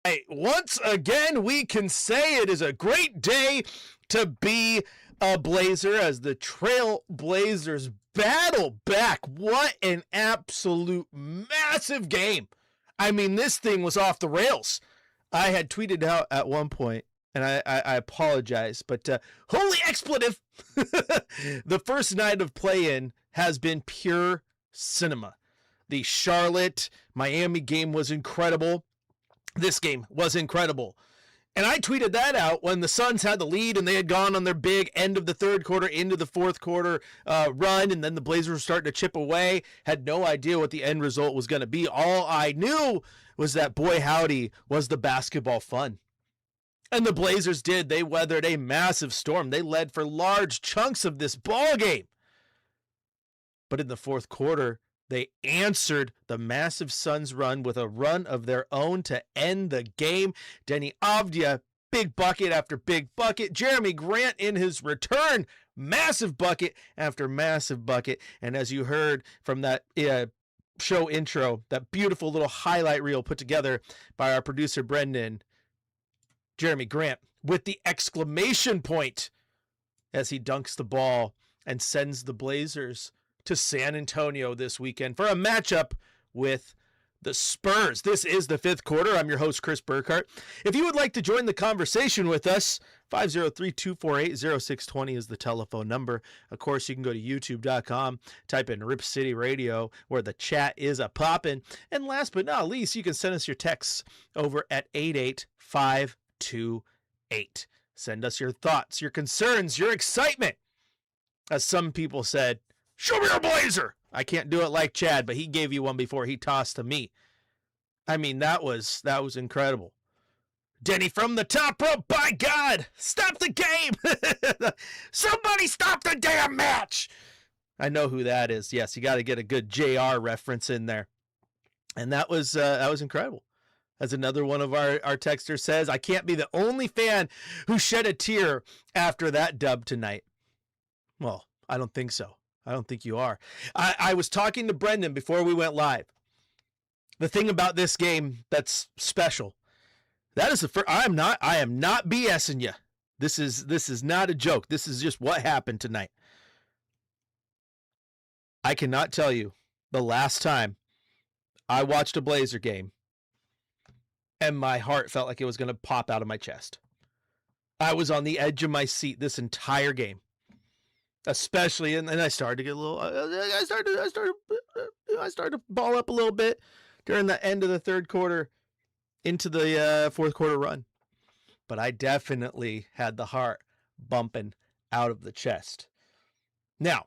Hey, once again, we can say it is a great day to be a Blazer as the Trail Blazers battle back. What an absolute massive game. I mean, this thing was off the rails. I had tweeted out at one point, and I apologize, but holy expletive. The first night of play-in has been pure cinema. The Charlotte-Miami game was incredible. This game was incredible. And I tweeted that out when the Suns had the lead and they had gone on their big end of the third quarter into the fourth quarter run, and then the Blazers were starting to chip away. Had no idea what the end result was going to be. All I knew was that, boy howdy, was the basketball fun. And the Blazers did. They weathered a massive storm. They led for large chunks of this ball game. But in the fourth quarter, they answered the massive Suns run with a run of their own to end the game. Denny Avdia, big bucket after big bucket. Jeremy Grant in his return, massive bucket after massive bucket. And as you heard from that show intro, that beautiful little highlight reel put together by our producer Brendan, Jeremy Grant with the exclamation point as he dunks the ball and sends the Blazers to San Antonio this weekend for a matchup with the Spurs. This is the fifth quarter. I'm your host, Chris Burkhardt. If you would like to join the conversation with us, 503-248-0620 is the telephone number. Of course, you can go to youtube.com, type in Rip City Radio, where the chat is a poppin'. And last but not least, you can send us your texts over at 88528. Send us your thoughts, your concerns, your excitement. As some people said, show me your Blazer. I can't do it like Chad, but he gave you one before he tossed to me. I mean, that was incredible. Denny from the top rope, by God, stop the game. Somebody stop the damn match. I know who that is. Yes, you got to get a good JR reference in there. And that was incredible. As another one of our texters says, I can't be the only fan who shed a tear after that dub tonight. Well, I don't think so. I don't think you are. I was talking to Brendan before we went live. The thing about this game that's special, that is the first. I am not BSing you. This is not a joke. This is just what happened tonight. I cannot tell you the last time I watched a Blazer game and my heart felt like it was going to pop out of my chest. I was on the edge of my seat this entire game. Especially, and then I started to get a little. I started to ball up a little bit during the end of the third quarter, into the fourth quarter run. But I definitely had the heart bumping out of the chest. Now,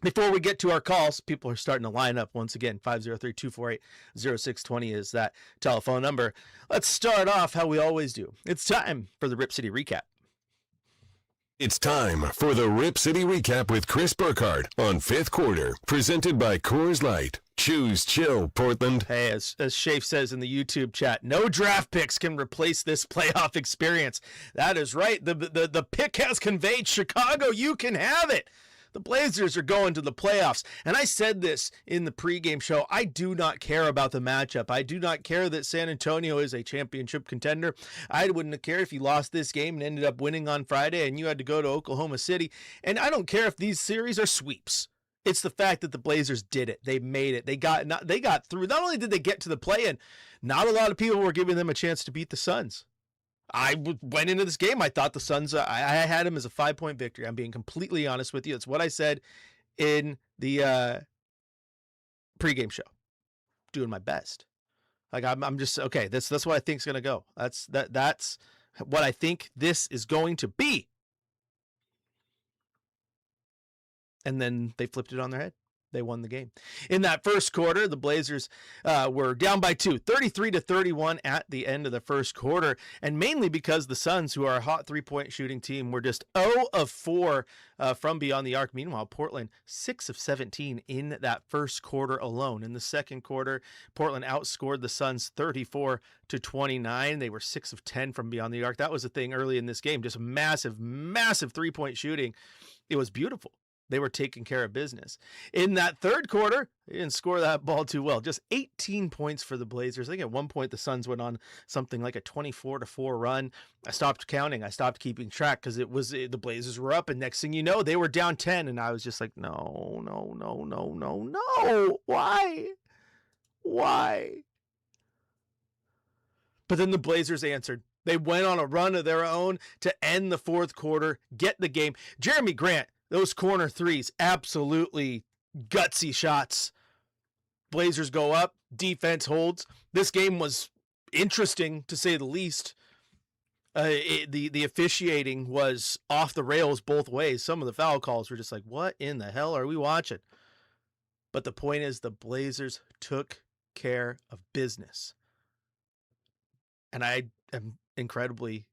before we get to our calls, people are starting to line up once again. 503-248-0620 is that telephone number. Let's start off how we always do. It's time for the Rip City Recap. It's time for the Rip City Recap with Chris Burkhardt on Fifth Quarter, presented by Coors Light. Choose chill, Portland. Hey, as Shafe says in the YouTube chat, no draft picks can replace this playoff experience. That is right. The pick has conveyed Chicago. You can have it. The Blazers are going to the playoffs. And I said this in the pregame show. I do not care about the matchup. I do not care that San Antonio is a championship contender. I wouldn't care if you lost this game and ended up winning on Friday and you had to go to Oklahoma City. And I don't care if these series are sweeps. It's the fact that the Blazers did it. They made it. They got through. Not only did they get to the play-in, not a lot of people were giving them a chance to beat the Suns. I went into this game. I thought the Suns, I had them as a 5-point victory. I'm being completely honest with you. It's what I said in the pregame show. Doing my best. Like I'm just, okay, that's what I think is going to go. That's what I think this is going to be. And then they flipped it on their head. They won the game. In that first quarter, the Blazers were down by 2, 33-31 at the end of the first quarter, and mainly because the Suns, who are a hot three-point shooting team, were just 0 of 4 from beyond the arc. Meanwhile, Portland 6 of 17 in that first quarter alone. In the second quarter, Portland outscored the Suns 34-29. They were 6 of 10 from beyond the arc. That was the thing early in this game, just massive, massive three-point shooting. It was beautiful. They were taking care of business. In that third quarter, they didn't score that ball too well. Just 18 points for the Blazers. I think at one point the Suns went on something like a 24-4 run. I stopped counting. I stopped keeping track because the Blazers were up, and next thing you know, they were down 10, and I was just like, no. Why? But then the Blazers answered. They went on a run of their own to end the fourth quarter, get the game. Jeremy Grant, those corner threes, absolutely gutsy shots. Blazers go up, defense holds. This game was interesting, to say the least. The officiating was off the rails both ways. Some of the foul calls were just like, what in the hell are we watching? But the point is, the Blazers took care of business. And I am incredibly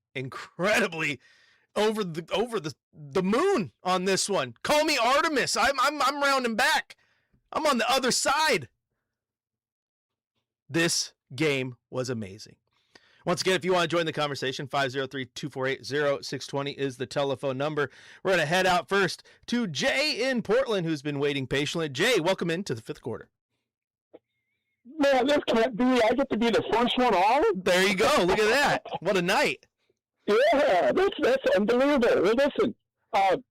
over the moon on this one. Call me Artemis. I'm rounding back. I'm on the other side. This game was amazing. Once again, if you want to join the conversation, 503-248-0620 is the telephone number. We're going to head out first to Jay in Portland, who's been waiting patiently. Jay, welcome into the fifth quarter. Man, this can't be. I get to be the first one on? There you go. Look at that. What a night. Yeah, that's unbelievable. Well, listen,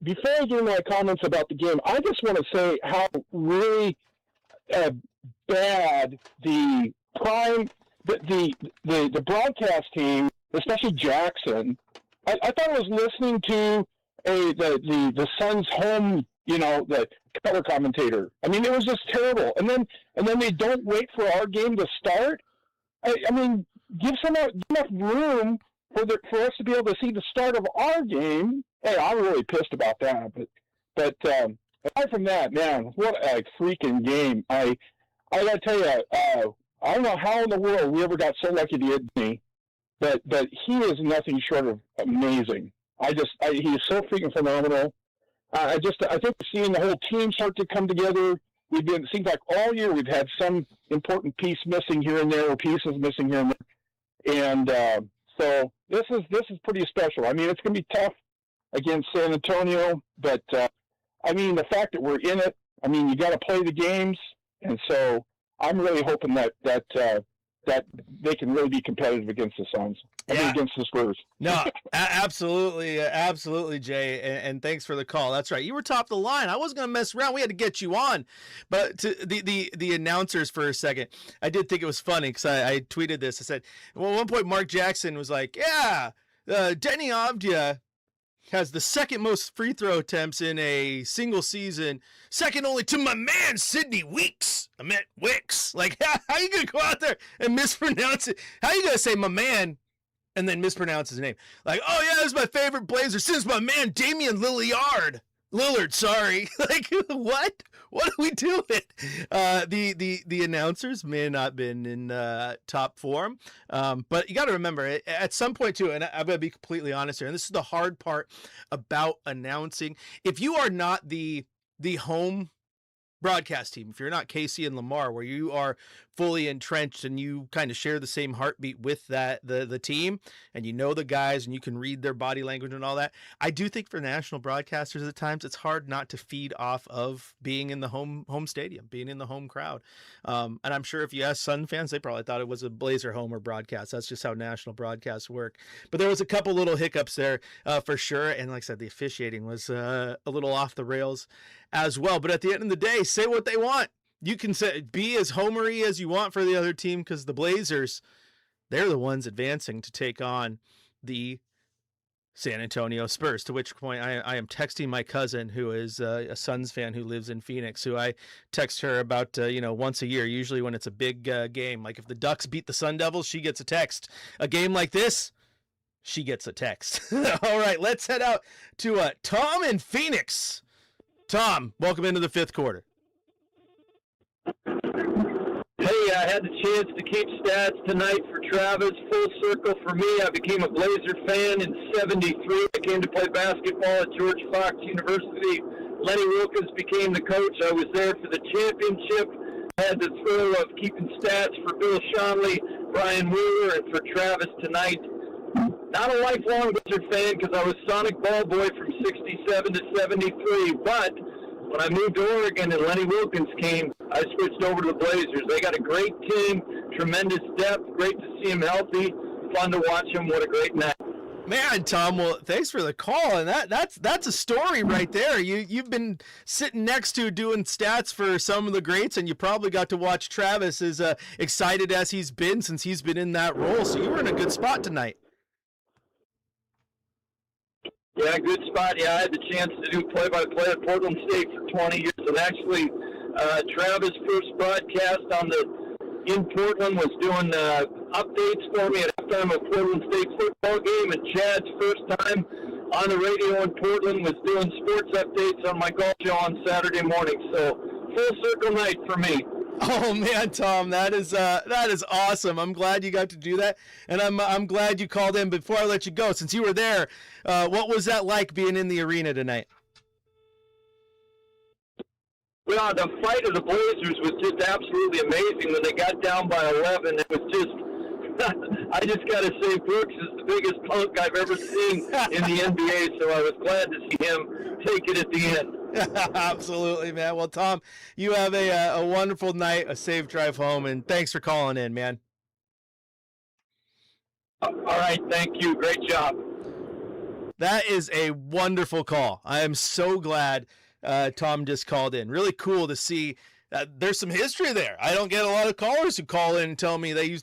before I do my comments about the game, I just want to say how really bad the broadcast team, especially Jackson, I thought I was listening to the Suns home, the color commentator. I mean, it was just terrible. And then they don't wait for our game to start. I mean, give enough room for us to be able to see the start of our game. Hey, I'm really pissed about that. But aside from that, man, what a freaking game! I gotta tell you, I don't know how in the world we ever got so lucky to get me, but he is nothing short of amazing. He is so freaking phenomenal. I think seeing the whole team start to come together. It seems like all year we've had some important piece missing here and there, or pieces missing here and there, and so this is pretty special. I mean, it's going to be tough against San Antonio, but I mean, the fact that we're in it. I mean, you got to play the games, and so I'm really hoping that they can really be competitive against the Suns. Against the Spurs. No, absolutely, Jay, and thanks for the call. That's right. You were top of the line. I wasn't going to mess around. We had to get you on. But to the announcers for a second, I did think it was funny because I tweeted this. I said, well, at one point, Mark Jackson was like, yeah, Denny Avdia has the second most free throw attempts in a single season, second only to my man, Sidney Weeks. I meant Wicks. Like, how you going to go out there and mispronounce it? How you going to say my man and then mispronounce his name? Like, oh yeah, this is my favorite Blazer since my man Damian Lillard, sorry. Like, what are we doing? The announcers may have not been in top form, but you got to remember at some point too, and I'm going to be completely honest here, and this is the hard part about announcing. If you are not the home broadcast team, if you're not Casey and Lamar, where you are fully entrenched and you kind of share the same heartbeat with the team, and you know the guys and you can read their body language and all that, I do think for national broadcasters at times it's hard not to feed off of being in the home stadium, being in the home crowd. And I'm sure if you ask Sun fans, they probably thought it was a Blazer homer broadcast. That's just how national broadcasts work. But there was a couple little hiccups there for sure, and like I said, the officiating was a little off the rails as well. But at the end of the day, say what they want. You can be as homery as you want for the other team, because the Blazers, they're the ones advancing to take on the San Antonio Spurs, to which point I am texting my cousin, who is a Suns fan who lives in Phoenix, who I text her about once a year, usually when it's a big game. Like if the Ducks beat the Sun Devils, she gets a text. A game like this, she gets a text. All right, let's head out to Tom in Phoenix. Tom, welcome into the fifth quarter. Hey, I had the chance to keep stats tonight for Travis. Full circle for me. I became a Blazer fan in '73. I came to play basketball at George Fox University. Lenny Wilkins became the coach. I was there for the championship. I had the thrill of keeping stats for Bill Schonley, Brian Wheeler, and for Travis tonight. Not a lifelong Blazer fan because I was Sonic Ball Boy from '67 to '73, but when I moved to Oregon and Lenny Wilkins came, I switched over to the Blazers. They got a great team, tremendous depth, great to see him healthy, fun to watch him. What a great night. Man, Tom, well, thanks for the call, and that's a story right there. You've been sitting next to doing stats for some of the greats, and you probably got to watch Travis as excited as he's been since he's been in that role. So you were in a good spot tonight. Yeah, good spot. Yeah, I had the chance to do play-by-play at Portland State for 20 years, and actually, Travis' first broadcast in Portland was doing updates for me at halftime of Portland State football game, and Chad's first time on the radio in Portland was doing sports updates on my golf show on Saturday morning. So full circle night for me. Oh man, Tom, that is awesome. I'm glad you got to do that, and I'm glad you called in. Before I let you go, since you were there, what was that like being in the arena tonight? Well, the fight of the Blazers was just absolutely amazing. When they got down by 11, it was just, I just got to say, Brooks is the biggest punk I've ever seen in the NBA, so I was glad to see him take it at the end. Absolutely, man. Well, Tom, you have a wonderful night, a safe drive home, and thanks for calling in, man. All right, thank you. Great job. That is a wonderful call. I am so glad Tom just called in. Really cool to see. There's some history there. I don't get a lot of callers who call in and tell me they've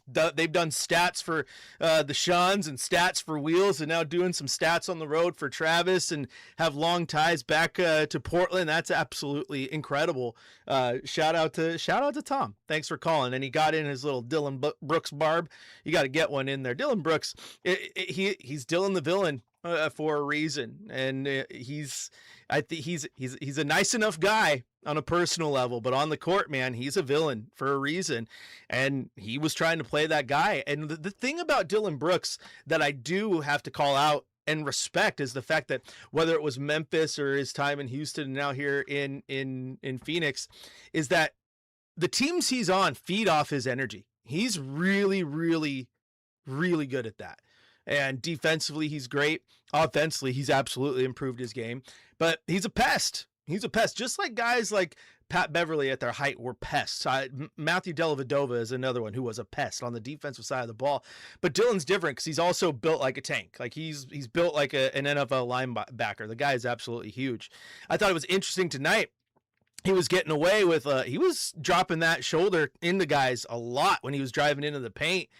done stats for the Shuns and stats for Wheels, and now doing some stats on the road for Travis and have long ties back to Portland. That's absolutely incredible. Shout out to Tom. Thanks for calling. And he got in his little Dylan Brooks barb. You got to get one in there. Dylan Brooks, he's Dylan the villain for a reason, and he's a nice enough guy on a personal level, but on the court, man, he's a villain for a reason. And he was trying to play that guy. And the thing about Dylan Brooks that I do have to call out and respect is the fact that whether it was Memphis or his time in Houston and now here in Phoenix, is that the teams he's on feed off his energy. He's really, really, really good at that. And defensively, he's great. Offensively, he's absolutely improved his game. But he's a pest. He's a pest, just like guys like Pat Beverly at their height were pests. Matthew Dellavedova is another one who was a pest on the defensive side of the ball. But Dylan's different because he's also built like a tank. Like he's built like an NFL linebacker. The guy is absolutely huge. I thought it was interesting tonight. He was getting away with, he was dropping that shoulder into guys a lot when he was driving into the paint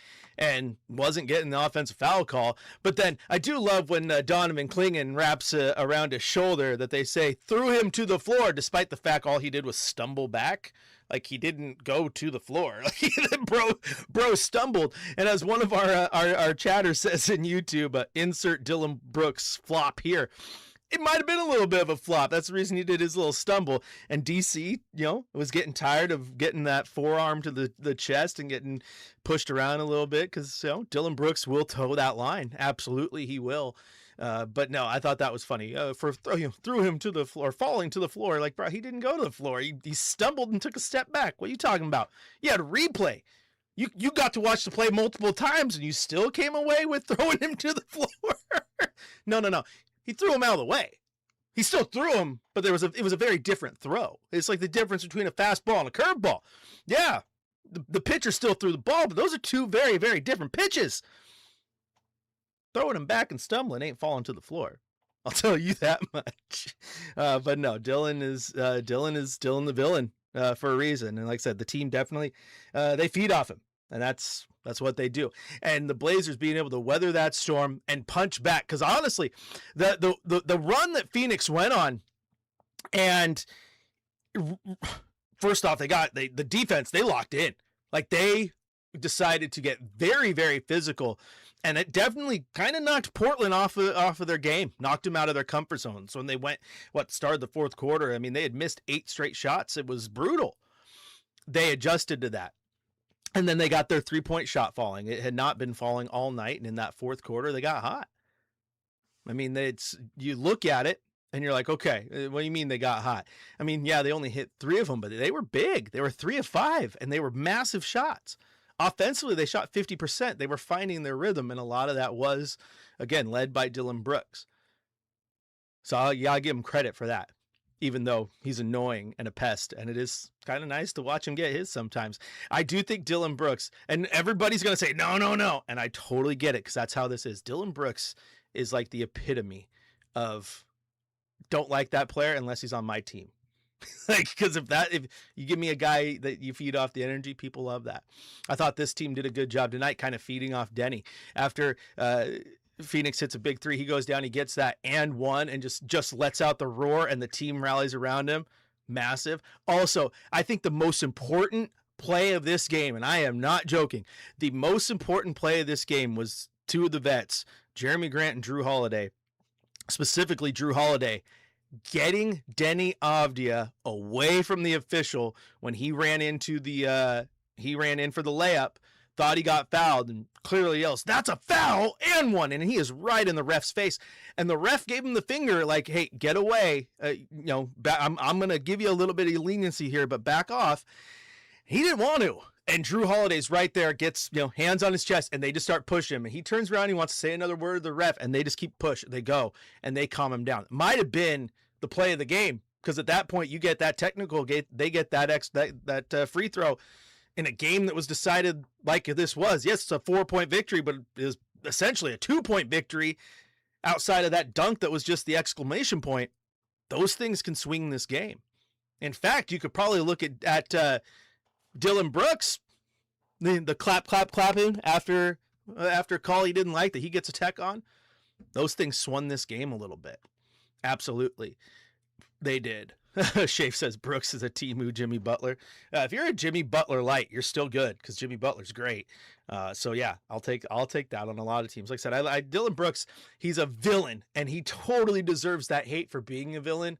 and wasn't getting the offensive foul call. But then I do love when Donovan Clingan wraps around his shoulder that they say threw him to the floor, despite the fact all he did was stumble back. Like he didn't go to the floor. Like bro stumbled. And as one of our chatters says in YouTube, insert Dylan Brooks flop here. It might have been a little bit of a flop. That's the reason he did his little stumble. And DC, was getting tired of getting that forearm to the chest and getting pushed around a little bit because, Dylan Brooks will toe that line. Absolutely, he will. But no, I thought that was funny. Threw him to the floor, falling to the floor. Like, bro, he didn't go to the floor. He stumbled and took a step back. What are you talking about? You had a replay. You got to watch the play multiple times and you still came away with throwing him to the floor. No. He threw him out of the way. He still threw him, but it was a very different throw. It's like the difference between a fastball and a curveball. Yeah, the pitcher still threw the ball, but those are two very, very different pitches. Throwing him back and stumbling ain't falling to the floor. I'll tell you that much. But no, Dylan is Dylan the villain for a reason. And like I said, the team definitely they feed off him. And that's what they do. And the Blazers being able to weather that storm and punch back. Because honestly, the run that Phoenix went on, and first off, the defense, they locked in. Like they decided to get very, very physical. And it definitely kind of knocked Portland off of their game, knocked them out of their comfort zone. So when they started the fourth quarter, I mean, they had missed 8 straight shots. It was brutal. They adjusted to that. And then they got their 3-point shot falling. It had not been falling all night. And in that fourth quarter, they got hot. I mean, you look at it and you're like, okay, what do you mean they got hot? I mean, yeah, they only hit 3 of them, but they were big. They were 3 of 5 and they were massive shots. Offensively, they shot 50%. They were finding their rhythm. And a lot of that was, again, led by Dylan Brooks. So you gotta give them credit for that. even though he's annoying and a pest, and it is kind of nice to watch him get his sometimes. I do think Dylan Brooks, and everybody's going to say, no, and I totally get it because that's how this is. Dylan Brooks is like the epitome of don't like that player unless he's on my team. Like, because if you give me a guy that you feed off the energy, people love that. I thought this team did a good job tonight kind of feeding off Denny. After Phoenix hits a big three, he goes down, he gets that and one, and just lets out the roar, and the team rallies around him. Massive. Also, I think the most important play of this game, and I am not joking, the most important play of this game was two of the vets, Jeremy Grant and Drew Holiday. Specifically, Drew Holiday getting Denny Avdia away from the official when he ran in for the layup, thought he got fouled, and clearly yells, "That's a foul!" and one, and he is right in the ref's face. And the ref gave him the finger, like, "Hey, get away. I'm going to give you a little bit of leniency here, but back off." He didn't want to. And Drew Holiday's right there, gets, hands on his chest, and they just start pushing him. And he turns around, he wants to say another word to the ref, and they just keep pushing. They go, and they calm him down. It might have been the play of the game, because at that point, you get that technical, they get that free throw in a game that was decided like this was. Yes, it's a 4-point victory, but it is essentially a 2-point victory outside of that dunk that was just the exclamation point. Those things can swing this game. In fact, you could probably look at Dylan Brooks, the clapping after a call he didn't like that he gets a tech on. Those things swung this game a little bit. Absolutely. They did. Shafe says Brooks is a Temu Jimmy Butler. If you're a Jimmy Butler light, you're still good because Jimmy Butler's great. So yeah, I'll take that on a lot of teams. Like I said, Dylan Brooks, he's a villain, and he totally deserves that hate for being a villain.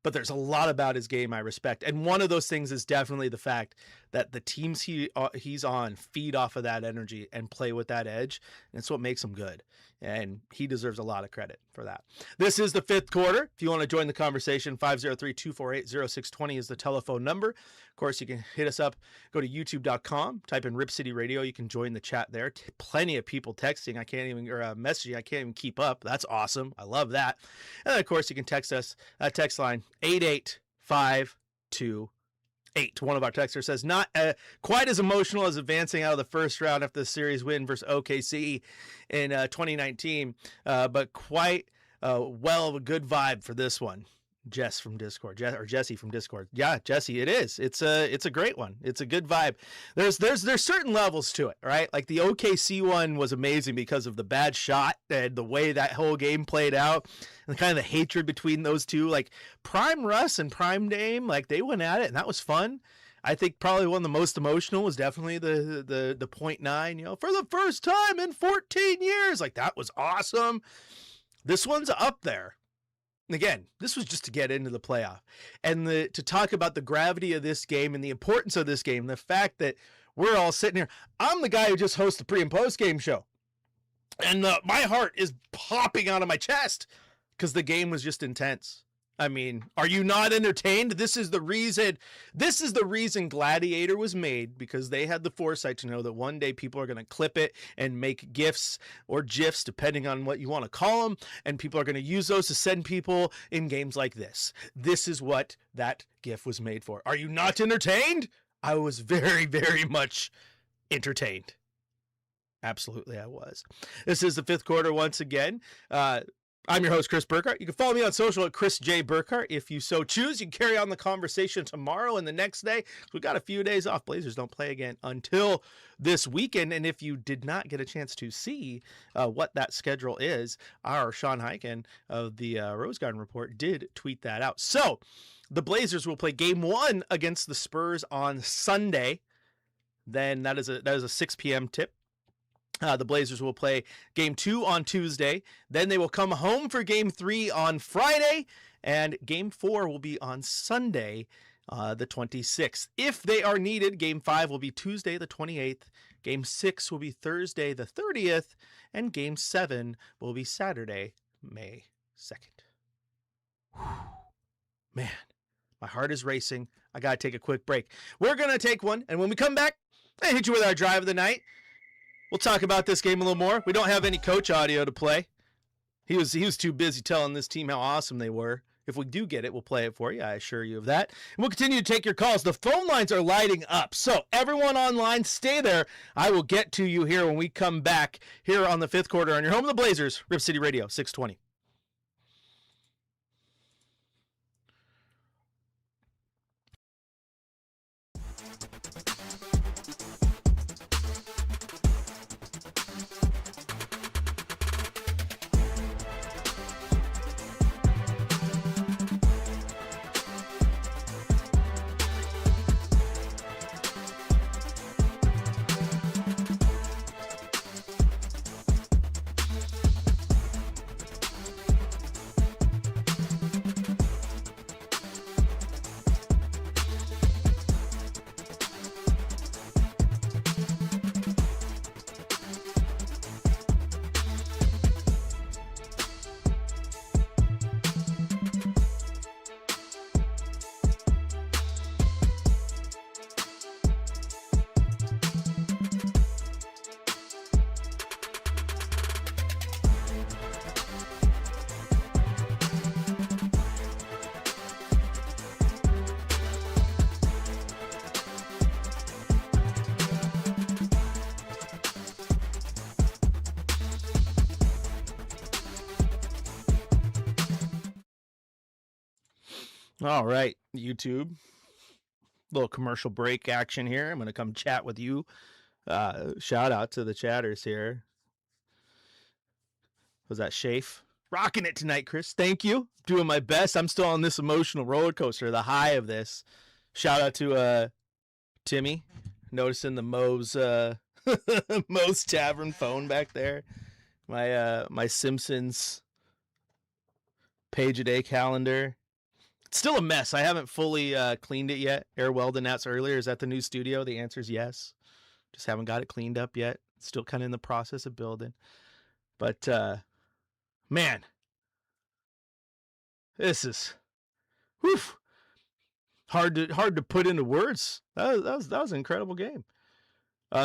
But there's a lot about his game I respect. And one of those things is definitely the fact that the teams he's on feed off of that energy and play with that edge. And it's what makes him good. And he deserves a lot of credit for that. This is the fifth quarter. If you want to join the conversation, 503-248-0620 is the telephone number. Of course, you can hit us up. Go to youtube.com, type in Rip City Radio. You can join the chat there. Plenty of people texting. Messaging. I can't even keep up. That's awesome. I love that. And then, of course, you can text us. Text line 88528. One of our texters says, not quite as emotional as advancing out of the first round after the series win versus OKC in 2019, but quite well a good vibe for this one. Jesse from Discord. Yeah, Jesse, it is. It's a great one. It's a good vibe. There's certain levels to it, right? Like the OKC one was amazing because of the bad shot and the way that whole game played out and kind of the hatred between those two. Like Prime Russ and Prime Dame, like they went at it and that was fun. I think probably one of the most emotional was definitely the 0.9, for the first time in 14 years. Like that was awesome. This one's up there. Again, this was just to get into the playoff and to talk about the gravity of this game and the importance of this game. The fact that we're all sitting here. I'm the guy who just hosts the pre and post game show. And my heart is popping out of my chest because the game was just intense. I mean, are you not entertained? This is the reason Gladiator was made, because they had the foresight to know that one day people are going to clip it and make GIFs or GIFs, depending on what you want to call them. And people are going to use those to send people in games like this. This is what that GIF was made for. Are you not entertained? I was very, very much entertained. Absolutely, I was. This is the fifth quarter once again. I'm your host, Chris Burkhardt. You can follow me on social at Chris J. Burkhardt if you so choose. You can carry on the conversation tomorrow and the next day. We've got a few days off. Blazers don't play again until this weekend. And if you did not get a chance to see what that schedule is, our Sean Hyken of the Rose Garden Report did tweet that out. So the Blazers will play game 1 against the Spurs on Sunday. Then that is a 6 p.m. tip. The Blazers will play game 2 on Tuesday. Then they will come home for game 3 on Friday. And game 4 will be on Sunday, the 26th. If they are needed, game 5 will be Tuesday, the 28th. Game 6 will be Thursday, the 30th. And game 7 will be Saturday, May 2nd. Whew. Man, my heart is racing. I got to take a quick break. We're going to take one. And when we come back, I hit you with our drive of the night. We'll talk about this game a little more. We don't have any coach audio to play. He was too busy telling this team how awesome they were. If we do get it, we'll play it for you. I assure you of that. And we'll continue to take your calls. The phone lines are lighting up. So everyone online, stay there. I will get to you here when we come back here on the fifth quarter on your home of the Blazers, Rip City Radio 620. All right, YouTube. Little commercial break action here. I'm going to come chat with you. Shout out to the chatters here. Was that Shafe? Rocking it tonight, Chris. Thank you. Doing my best. I'm still on this emotional roller coaster, the high of this. Shout out to Timmy. Noticing the Moe's Moe's Tavern phone back there. My Simpsons page a day calendar. It's still a mess. I haven't fully cleaned it yet. Air Weldon asked earlier, is that the new studio? The answer is yes. Just haven't got it cleaned up yet. Still kind of in the process of building. But man, this is hard to put into words. That was an incredible game.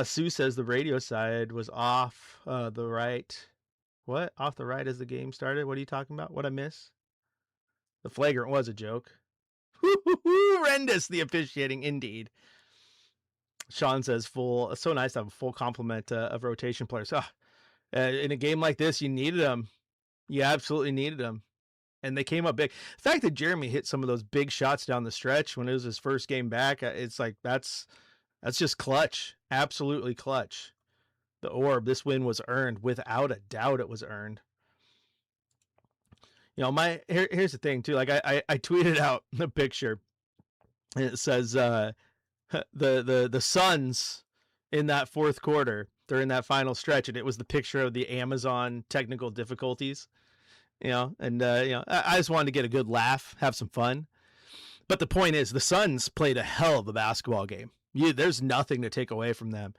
Sue says the radio side was off the right. What? Off the right as the game started? What are you talking about? What'd I miss? The flagrant was a joke. Horrendous, the officiating, indeed. Sean says so nice to have a full complement of rotation players. In a game like this, you needed them. You absolutely needed them. And they came up big. The fact that Jeremy hit some of those big shots down the stretch when it was his first game back, it's like that's just clutch. Absolutely clutch. The Orb, this win was earned. Without a doubt, it was earned. You know, here's the thing too. Like I tweeted out the picture, and it says the Suns in that fourth quarter during that final stretch, and it was the picture of the Amazon technical difficulties. You know, and I just wanted to get a good laugh, have some fun. But the point is, the Suns played a hell of a basketball game. There's nothing to take away from them.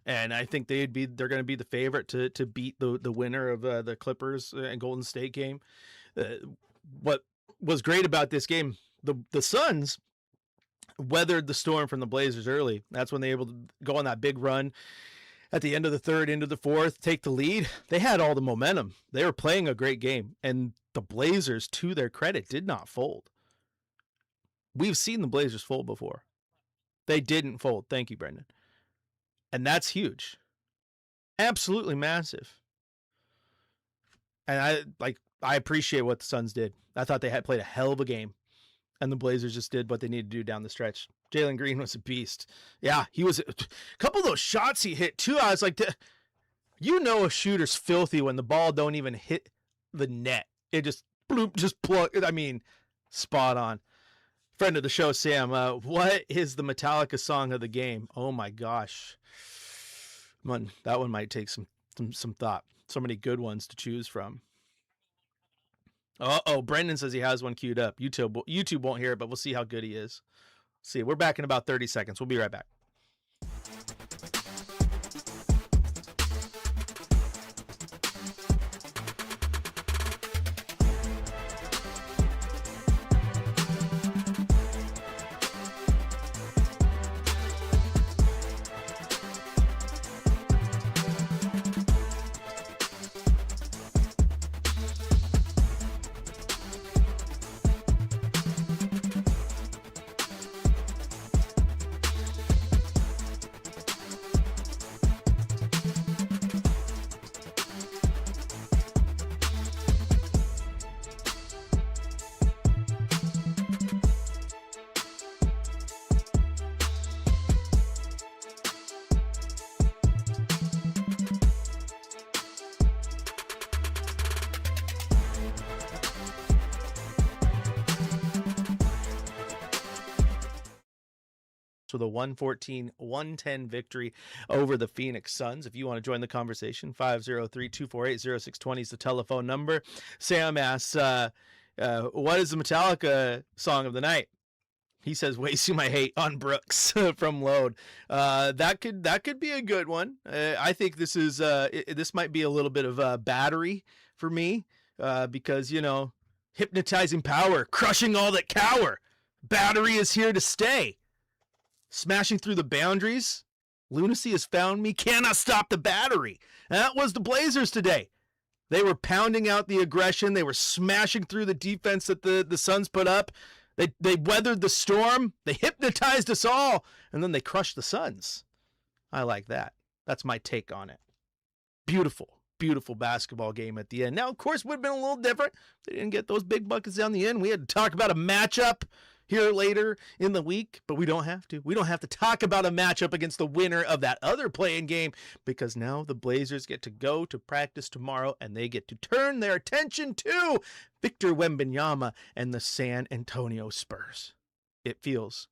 And I think they're going to be the favorite to beat the winner of the Clippers and Golden State game. What was great about this game, the Suns weathered the storm from the Blazers early. That's when they were able to go on that big run at the end of the third, into the fourth, take the lead. They had all the momentum. They were playing a great game. And the Blazers, to their credit, did not fold. We've seen the Blazers fold before. They didn't fold. Thank you, Brendan. And that's huge. Absolutely massive. And I appreciate what the Suns did. I thought they had played a hell of a game. And the Blazers just did what they needed to do down the stretch. Jalen Green was a beast. Yeah, he was. A couple of those shots he hit, too. I was like, a shooter's filthy when the ball don't even hit the net. It just plug. I mean, spot on. Friend of the show, Sam, what is the Metallica song of the game? Oh, my gosh. That one might take some thought. So many good ones to choose from. Brendan says he has one queued up. YouTube won't hear it, but we'll see how good he is. See, we're back in about 30 seconds. We'll be right back. with a 114-110 victory over the Phoenix Suns. If you want to join the conversation, 503-248-0620 is the telephone number. Sam asks, what is the Metallica song of the night? He says, "Wasting My Hate on Brooks" from Load. That could be a good one. I think this is this might be a little bit of a battery for me because, you know, hypnotizing power, crushing all that cower. Battery is here to stay. Smashing through the boundaries. Lunacy has found me. Cannot stop the battery. And that was the Blazers today. They were pounding out the aggression. They were smashing through the defense that the Suns put up. They weathered the storm. They hypnotized us all. And then they crushed the Suns. I like that. That's my take on it. Beautiful, beautiful basketball game at the end. Now, of course, it would have been a little different. They didn't get those big buckets down the end. We had to talk about a matchup here later in the week, but we don't have to. We don't have to talk about a matchup against the winner of that other play-in game because now the Blazers get to go to practice tomorrow and they get to turn their attention to Victor Wembanyama and the San Antonio Spurs. It feels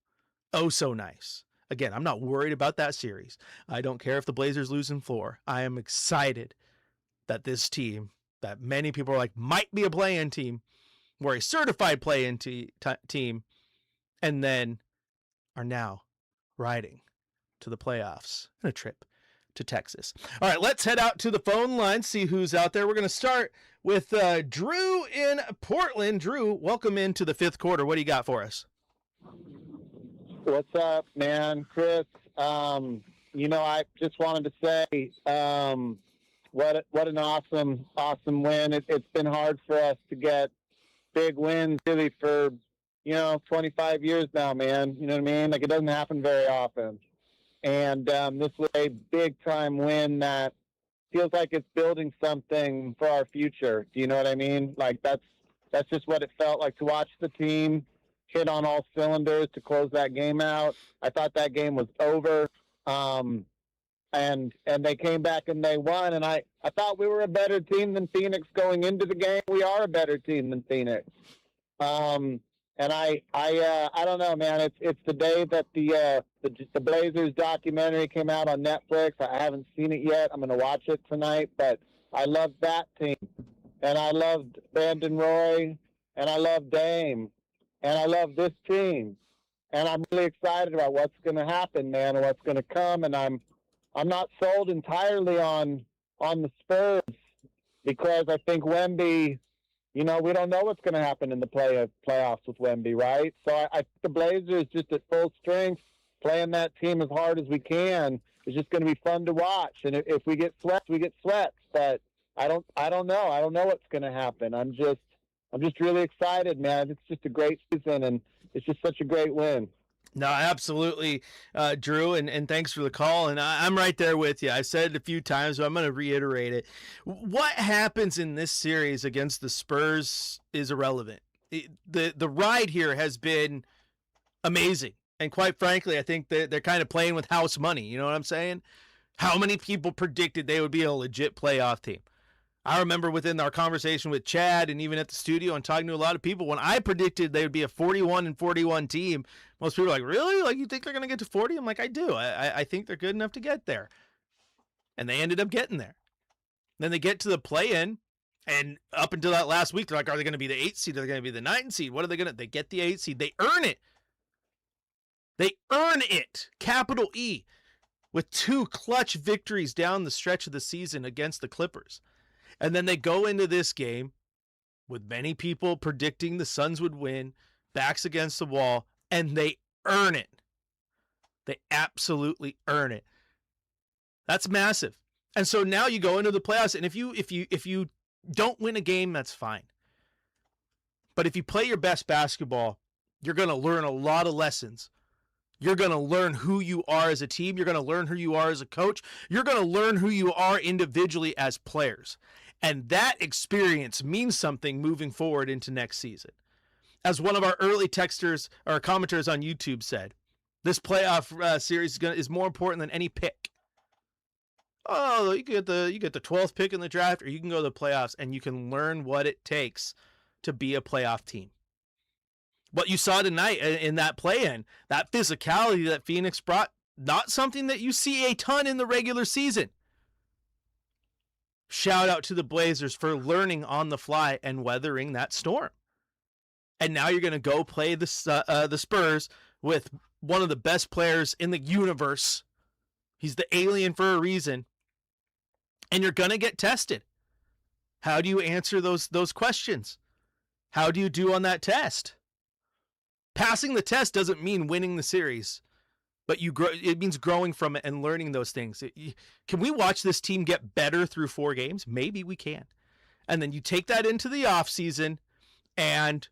oh so nice. Again, I'm not worried about that series. I don't care if the Blazers lose in 4. I am excited that this team, that many people are like, might be a play-in team, we're a certified play-in team, and then are now riding to the playoffs and a trip to Texas. All right, let's head out to the phone line, see who's out there. We're going to start with Drew in Portland. Drew, welcome into the fifth quarter. What do you got for us? What's up, man? Chris, you know, I just wanted to say what an awesome win. It's been hard for us to get big wins really for, 25 years now, man. You know what I mean? Like, it doesn't happen very often. And this was a big-time win that feels like it's building something for our future. Do you know what I mean? Like, that's just what it felt like to watch the team hit on all cylinders to close that game out. I thought that game was over. And they came back and they won. And I thought we were a better team than Phoenix going into the game. We are a better team than Phoenix. And I don't know, man. It's the day that the Blazers documentary came out on Netflix. I haven't seen it yet. I'm going to watch it tonight. But I loved that team, and I loved Brandon Roy, and I loved Dame, and I love this team, and I'm really excited about what's going to happen, man, and what's going to come. And I'm not sold entirely on the Spurs because I think Wemby. We don't know what's going to happen in the playoffs with Wemby, right? So I think the Blazers just at full strength, playing that team as hard as we can, is just going to be fun to watch. And if we get swept, we get swept. But I don't know. I don't know what's going to happen. I'm just really excited, man. It's just a great season, and it's just such a great win. No, absolutely, Drew, and thanks for the call. And I'm right there with you. I said it a few times, but I'm going to reiterate it. What happens in this series against the Spurs is irrelevant. The ride here has been amazing. And quite frankly, I think that they're kind of playing with house money. You know what I'm saying? How many people predicted they would be a legit playoff team? I remember within our conversation with Chad and even at the studio and talking to a lot of people, when I predicted they would be a 41-41 team, most people are like, really? Like, you think they're going to get to 40? I'm like, I do. I think they're good enough to get there. And they ended up getting there. Then they get to the play-in, and up until that last week, they're like, are they going to be the 8th seed? Are they going to be the 9th seed? What are they going to? They get the 8th seed. They earn it. They earn it. Capital E. With 2 clutch victories down the stretch of the season against the Clippers. And then they go into this game with many people predicting the Suns would win, backs against the wall, and they earn it. They absolutely earn it. That's massive. And so now you go into the playoffs, and if you don't win a game, that's fine. But if you play your best basketball, you're going to learn a lot of lessons. You're going to learn who you are as a team. You're going to learn who you are as a coach. You're going to learn who you are individually as players. And that experience means something moving forward into next season. As one of our early texters or commenters on YouTube said, this playoff series is more important than any pick. Oh, you get the 12th pick in the draft, or you can go to the playoffs and you can learn what it takes to be a playoff team. What you saw tonight in that play-in, that physicality that Phoenix brought, not something that you see a ton in the regular season. Shout out to the Blazers for learning on the fly and weathering that storm. And now you're going to go play the Spurs with one of the best players in the universe. He's the alien for a reason. And you're going to get tested. How do you answer those questions? How do you do on that test? Passing the test doesn't mean winning the series, but it means growing from it and learning those things. Can we watch this team get better through 4 games? Maybe we can. And then you take that into the offseason and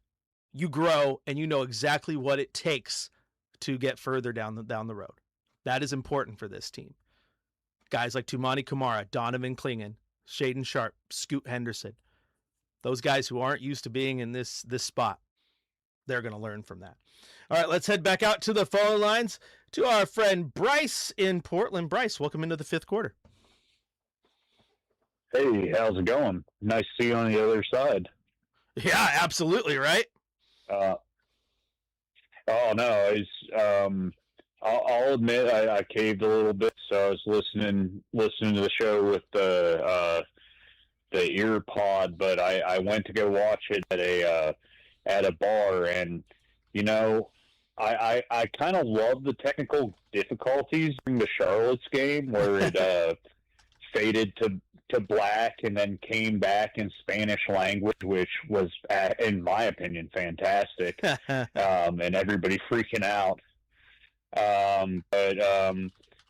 you grow and you know exactly what it takes to get further down the road. That is important for this team. Guys like Tumani Kamara, Donovan Clingan, Shaden Sharp, Scoot Henderson. Those guys who aren't used to being in this spot, they're going to learn from that. All right, let's head back out to the phone lines to our friend Bryce in Portland. Bryce, welcome into the 5th quarter. Hey, how's it going? Nice to see you on the other side. Yeah, absolutely, right? Oh no, I'll admit I caved a little bit, so I was listening to the show with the ear pod, but I went to go watch it at a bar, and you know, I kind of love the technical difficulties during the Charlotte's game where it faded to black and then came back in Spanish language, which was, in my opinion, fantastic, and everybody freaking out.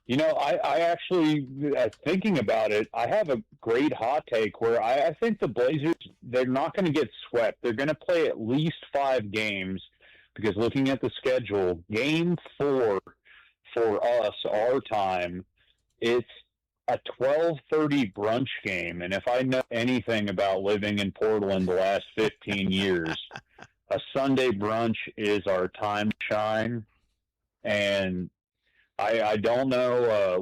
You know, I actually, thinking about it, I have a great hot take where I think the Blazers, they're not going to get swept. They're going to play at least 5 games because looking at the schedule, game 4 for us, our time, it's a 12:30 brunch game. And if I know anything about living in Portland the last 15 years, a Sunday brunch is our time to shine. And I don't know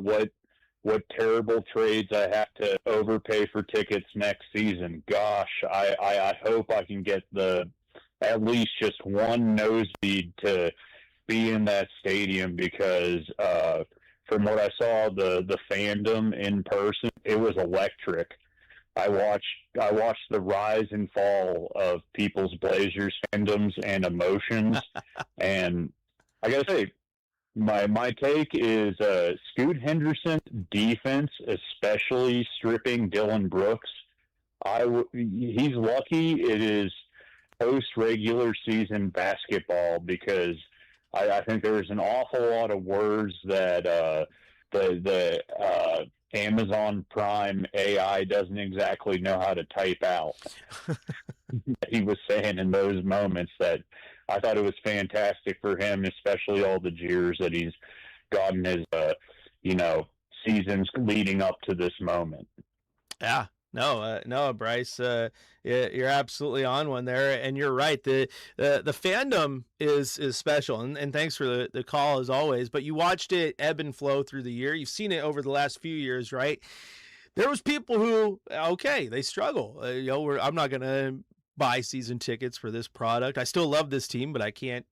what terrible trades I have to overpay for tickets next season. Gosh, I hope I can get at least just one nosebleed to be in that stadium because from what I saw, the fandom in person, it was electric. I watched the rise and fall of people's Blazers fandoms and emotions, and I gotta say, my take is Scoot Henderson defense, especially stripping Dylan Brooks. He's lucky it is post-regular season basketball because I think there's an awful lot of words that the Amazon Prime AI doesn't exactly know how to type out. He was saying in those moments that I thought it was fantastic for him, especially all the jeers that he's gotten his, seasons leading up to this moment. Yeah. No, Bryce, you're absolutely on one there, and you're right. The fandom is special, and thanks for the call as always. But you watched it ebb and flow through the year. You've seen it over the last few years, right? There was people who, they struggle. I'm not gonna buy season tickets for this product. I still love this team, but I can't,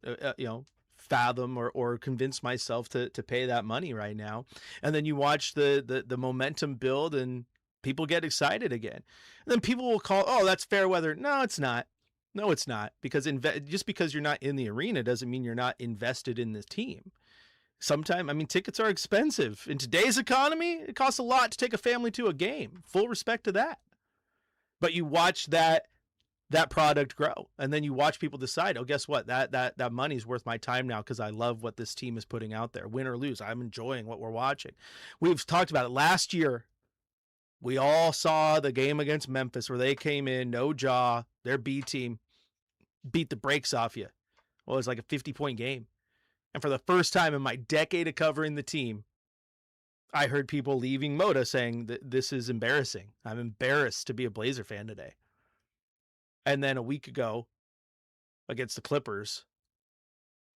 fathom or convince myself to pay that money right now. And then you watch the momentum build and people get excited again. And then people will call, oh, that's fair weather. No, it's not. No, it's not. Because just because you're not in the arena doesn't mean you're not invested in the team. Sometimes, tickets are expensive. In today's economy, it costs a lot to take a family to a game. Full respect to that. But you watch that product grow, and then you watch people decide, oh, guess what? That money's worth my time now because I love what this team is putting out there. Win or lose, I'm enjoying what we're watching. We've talked about it last year. We all saw the game against Memphis where they came in, no jaw, their B team beat the brakes off you. Well, it was like a 50-point game. And for the first time in my decade of covering the team, I heard people leaving Moda saying that this is embarrassing. I'm embarrassed to be a Blazer fan today. And then a week ago against the Clippers,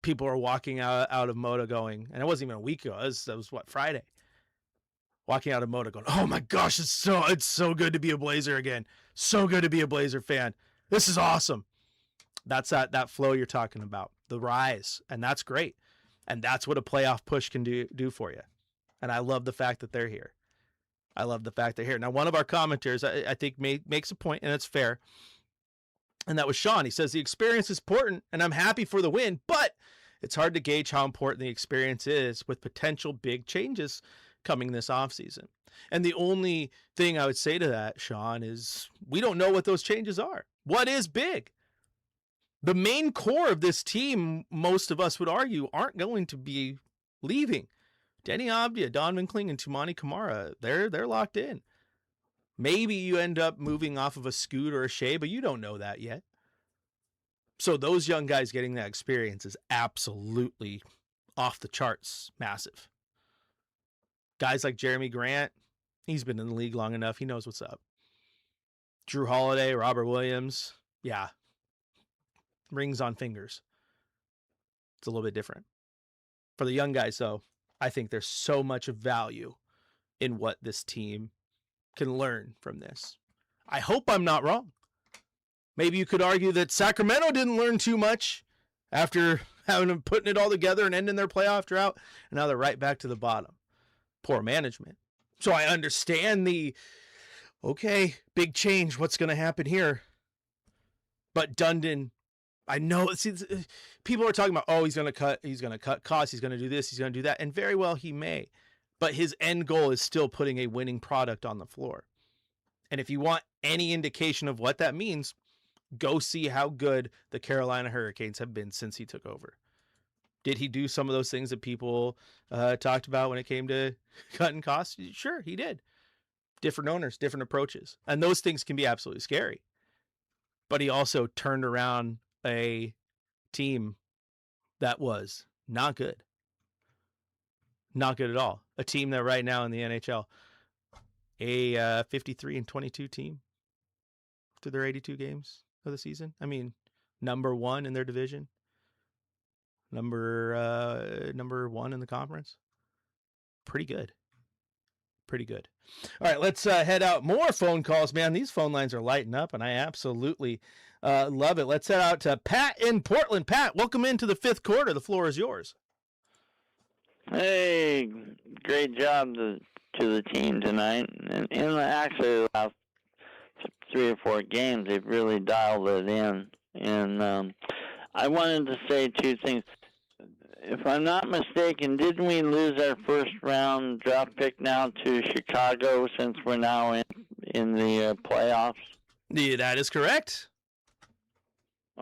people are walking out of Moda going, and it wasn't even a week ago, that was Friday? Walking out of Moda going, oh my gosh, it's so good to be a Blazer again. So good to be a Blazer fan. This is awesome. That's that flow you're talking about, the rise, and that's great. And that's what a playoff push can do for you. And I love the fact that they're here. I love the fact they're here. Now, one of our commenters, I think, makes a point, and it's fair. And that was Sean. He says, the experience is important, and I'm happy for the win, but it's hard to gauge how important the experience is with potential big changes coming this offseason. And the only thing I would say to that, Sean, is we don't know what those changes are. What is big? The main core of this team, most of us would argue, aren't going to be leaving. Denny Abdia, Donovan Kling, and Tumani Kamara, they're locked in. Maybe you end up moving off of a Scoot or a Shea, but you don't know that yet. So those young guys getting that experience is absolutely off the charts massive. Guys like Jeremy Grant, he's been in the league long enough. He knows what's up. Drew Holiday, Robert Williams, yeah. Rings on fingers. It's a little bit different. For the young guys, though, I think there's so much of value in what this team can learn from this. I hope I'm not wrong. Maybe you could argue that Sacramento didn't learn too much after putting it all together and ending their playoff drought, and now they're right back to the bottom. Poor management. So I understand okay, big change. What's going to happen here? But Dundon, I know, people are talking about, he's going to cut costs, he's going to do this, he's going to do that, and very well he may. But his end goal is still putting a winning product on the floor. And if you want any indication of what that means, go see how good the Carolina Hurricanes have been since he took over. Did he do some of those things that people talked about when it came to cutting costs? Sure, he did. Different owners, different approaches. And those things can be absolutely scary. But he also turned around a team that was not good. Not good at all. A team that right now in the NHL, a 53-22 team through their 82 games of the season. I mean, number one in their division. Number one in the conference. Pretty good. Pretty good. All right, let's head out. More phone calls, man. These phone lines are lighting up, and I absolutely love it. Let's head out to Pat in Portland. Pat, welcome into the fifth quarter. The floor is yours. Hey, great job to the team tonight. And actually, the last 3 or 4 games, they've really dialed it in. And I wanted to say 2 things. If I'm not mistaken, didn't we lose our first-round draft pick now to Chicago since we're now in the playoffs? Yeah, that is correct.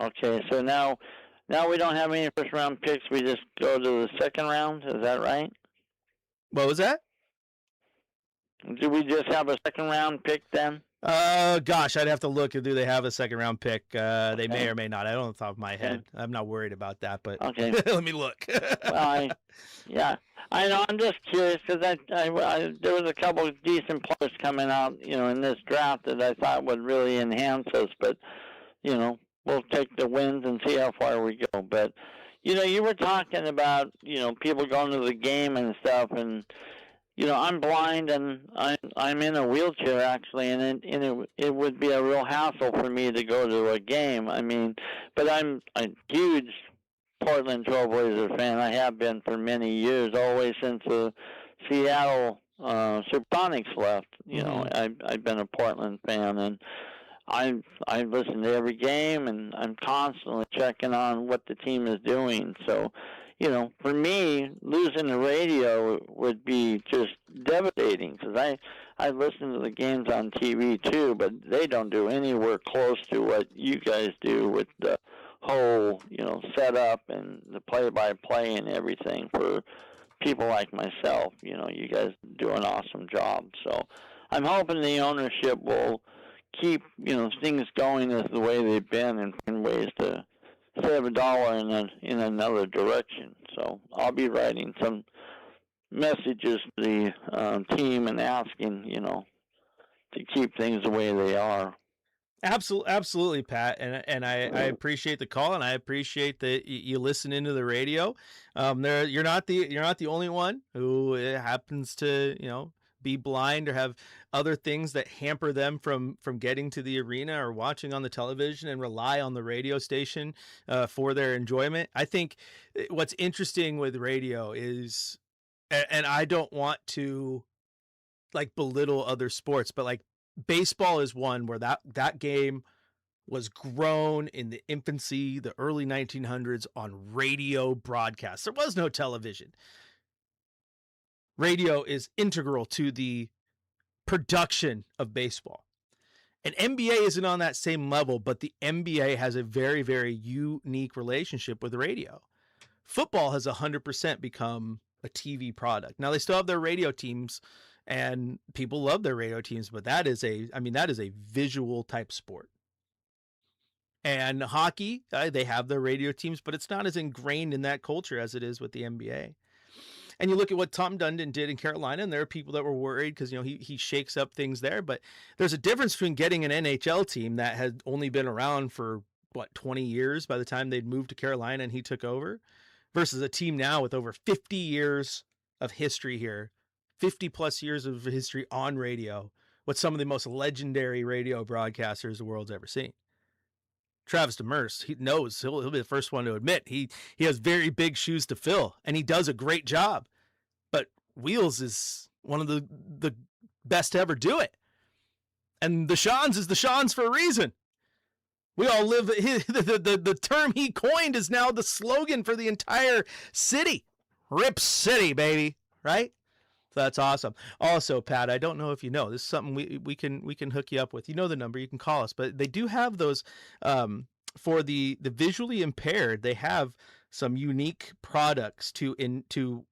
Okay, so now we don't have any first-round picks. We just go to the second round. Is that right? What was that? Do we just have a second-round pick then? Gosh, I'd have to look. Do they have a second-round pick? They may or may not. I don't know off the top of my head. I'm not worried about that, but okay. Let me look. Well, I know. I'm just curious because there was a couple of decent players coming out, in this draft that I thought would really enhance us. But, we'll take the wins and see how far we go. But, you were talking about, people going to the game and stuff, and I'm blind and I'm in a wheelchair actually, and it would be a real hassle for me to go to a game. I mean, but I'm a huge Portland Trailblazer fan. I have been for many years, always since the Seattle Supersonics left. I've been a Portland fan, and I listen to every game, and I'm constantly checking on what the team is doing. So, for me, losing the radio would be just devastating because I listen to the games on TV too, but they don't do anywhere close to what you guys do with the whole, setup and the play-by-play and everything for people like myself. You guys do an awesome job. So I'm hoping the ownership will keep, things going as the way they've been and find ways to save $1 in another direction. So I'll be writing some messages to the team and asking, to keep things the way they are. Absolutely, Pat, and I appreciate the call, and I appreciate that you listen into the radio. You're not the only one who happens to be blind or have other things that hamper them from getting to the arena or watching on the television and rely on the radio station for their enjoyment. I think what's interesting with radio is, and I don't want to like belittle other sports, but like baseball is one where that game was grown in the infancy, the early 1900s, on radio broadcasts. There was no television. Radio is integral to the production of baseball. And NBA isn't on that same level, but the NBA has a very, very unique relationship with radio. Football has 100% become a TV product. Now, they still have their radio teams, and people love their radio teams, but that is a visual type sport. And hockey, they have their radio teams, but it's not as ingrained in that culture as it is with the NBA. And you look at what Tom Dundon did in Carolina, and there are people that were worried because, he shakes up things there. But there's a difference between getting an NHL team that had only been around for, 20 years by the time they'd moved to Carolina and he took over, versus a team now with over 50 years of history here, 50 plus years of history on radio, with some of the most legendary radio broadcasters the world's ever seen. Travis Demers, he knows, he'll be the first one to admit he has very big shoes to fill, and he does a great job. But Wheels is one of the best to ever do it. And the Shans is the Shans for a reason. We all live, the term he coined is now the slogan for the entire city. Rip City, baby, right? So that's awesome. Also, Pat, I don't know if you know, this is something we can hook you up with. You know the number, you can call us, but they do have those for the visually impaired. They have some unique products to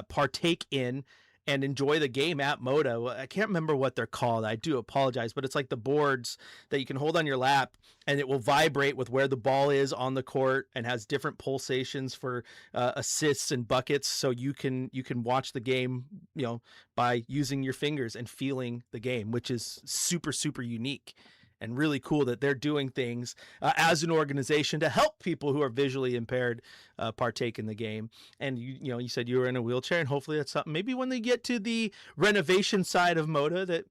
partake in and enjoy the game at Moda. I can't remember what they're called. I do apologize, but it's like the boards that you can hold on your lap, and it will vibrate with where the ball is on the court and has different pulsations for assists and buckets. So you can watch the game, by using your fingers and feeling the game, which is super, super unique. And really cool that they're doing things as an organization to help people who are visually impaired partake in the game. And you said you were in a wheelchair, and hopefully that's something. Maybe when they get to the renovation side of Moda, that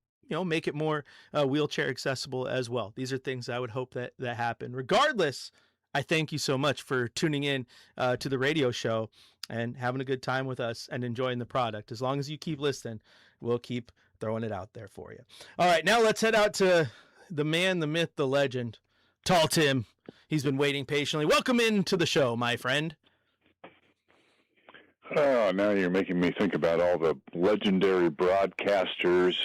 make it more wheelchair accessible as well. These are things I would hope that happen. Regardless, I thank you so much for tuning in to the radio show and having a good time with us and enjoying the product. As long as you keep listening, we'll keep throwing it out there for you. All right, now let's head out to the man, the myth, the legend, Tall Tim. He's been waiting patiently. Welcome into the show, my friend. Oh, now you're making me think about all the legendary broadcasters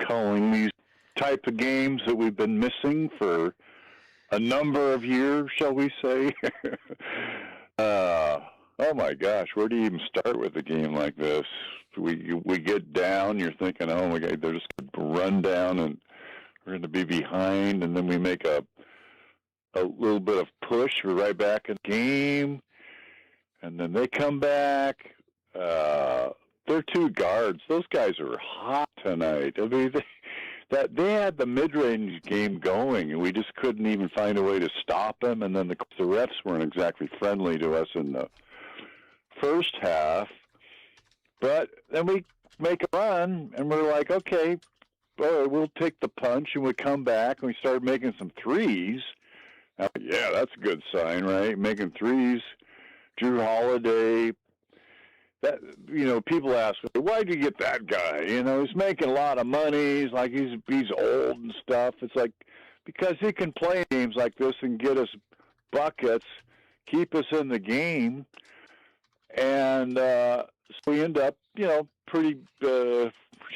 calling these type of games that we've been missing for a number of years, shall we say. Oh my gosh, where do you even start with a game like this? We get down, you're thinking, oh my God, they're just going to run down and we're going to be behind, and then we make a little bit of push. We're right back in the game, and then they come back. They're two guards. Those guys are hot tonight. I mean, they had the mid-range game going, and we just couldn't even find a way to stop them. And then the refs weren't exactly friendly to us in the first half. But then we make a run, and we're like, okay, we'll take the punch, and we come back, and we started making some threes. Yeah, that's a good sign, right? Making threes. Drew Holiday. That people ask, why'd you get that guy? He's making a lot of money. He's like he's old and stuff. It's like because he can play games like this and get us buckets, keep us in the game, and so we end up, pretty.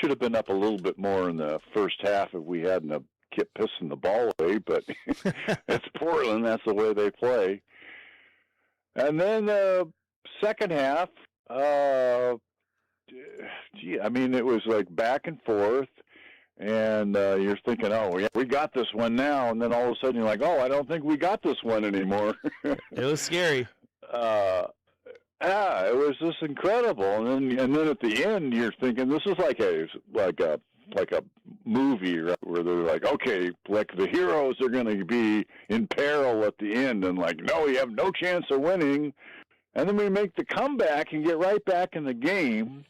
Should have been up a little bit more in the first half if we hadn't kept pissing the ball away, but it's Portland. That's the way they play. And then the second half, it was like back and forth, and you're thinking, oh, yeah, we got this one now, and then all of a sudden you're like, oh, I don't think we got this one anymore. It was scary. Yeah, it was just incredible, and then at the end, you're thinking this is like a movie, right, where they're like, okay, like the heroes are going to be in peril at the end, and like, no, you have no chance of winning, and then we make the comeback and get right back in the game,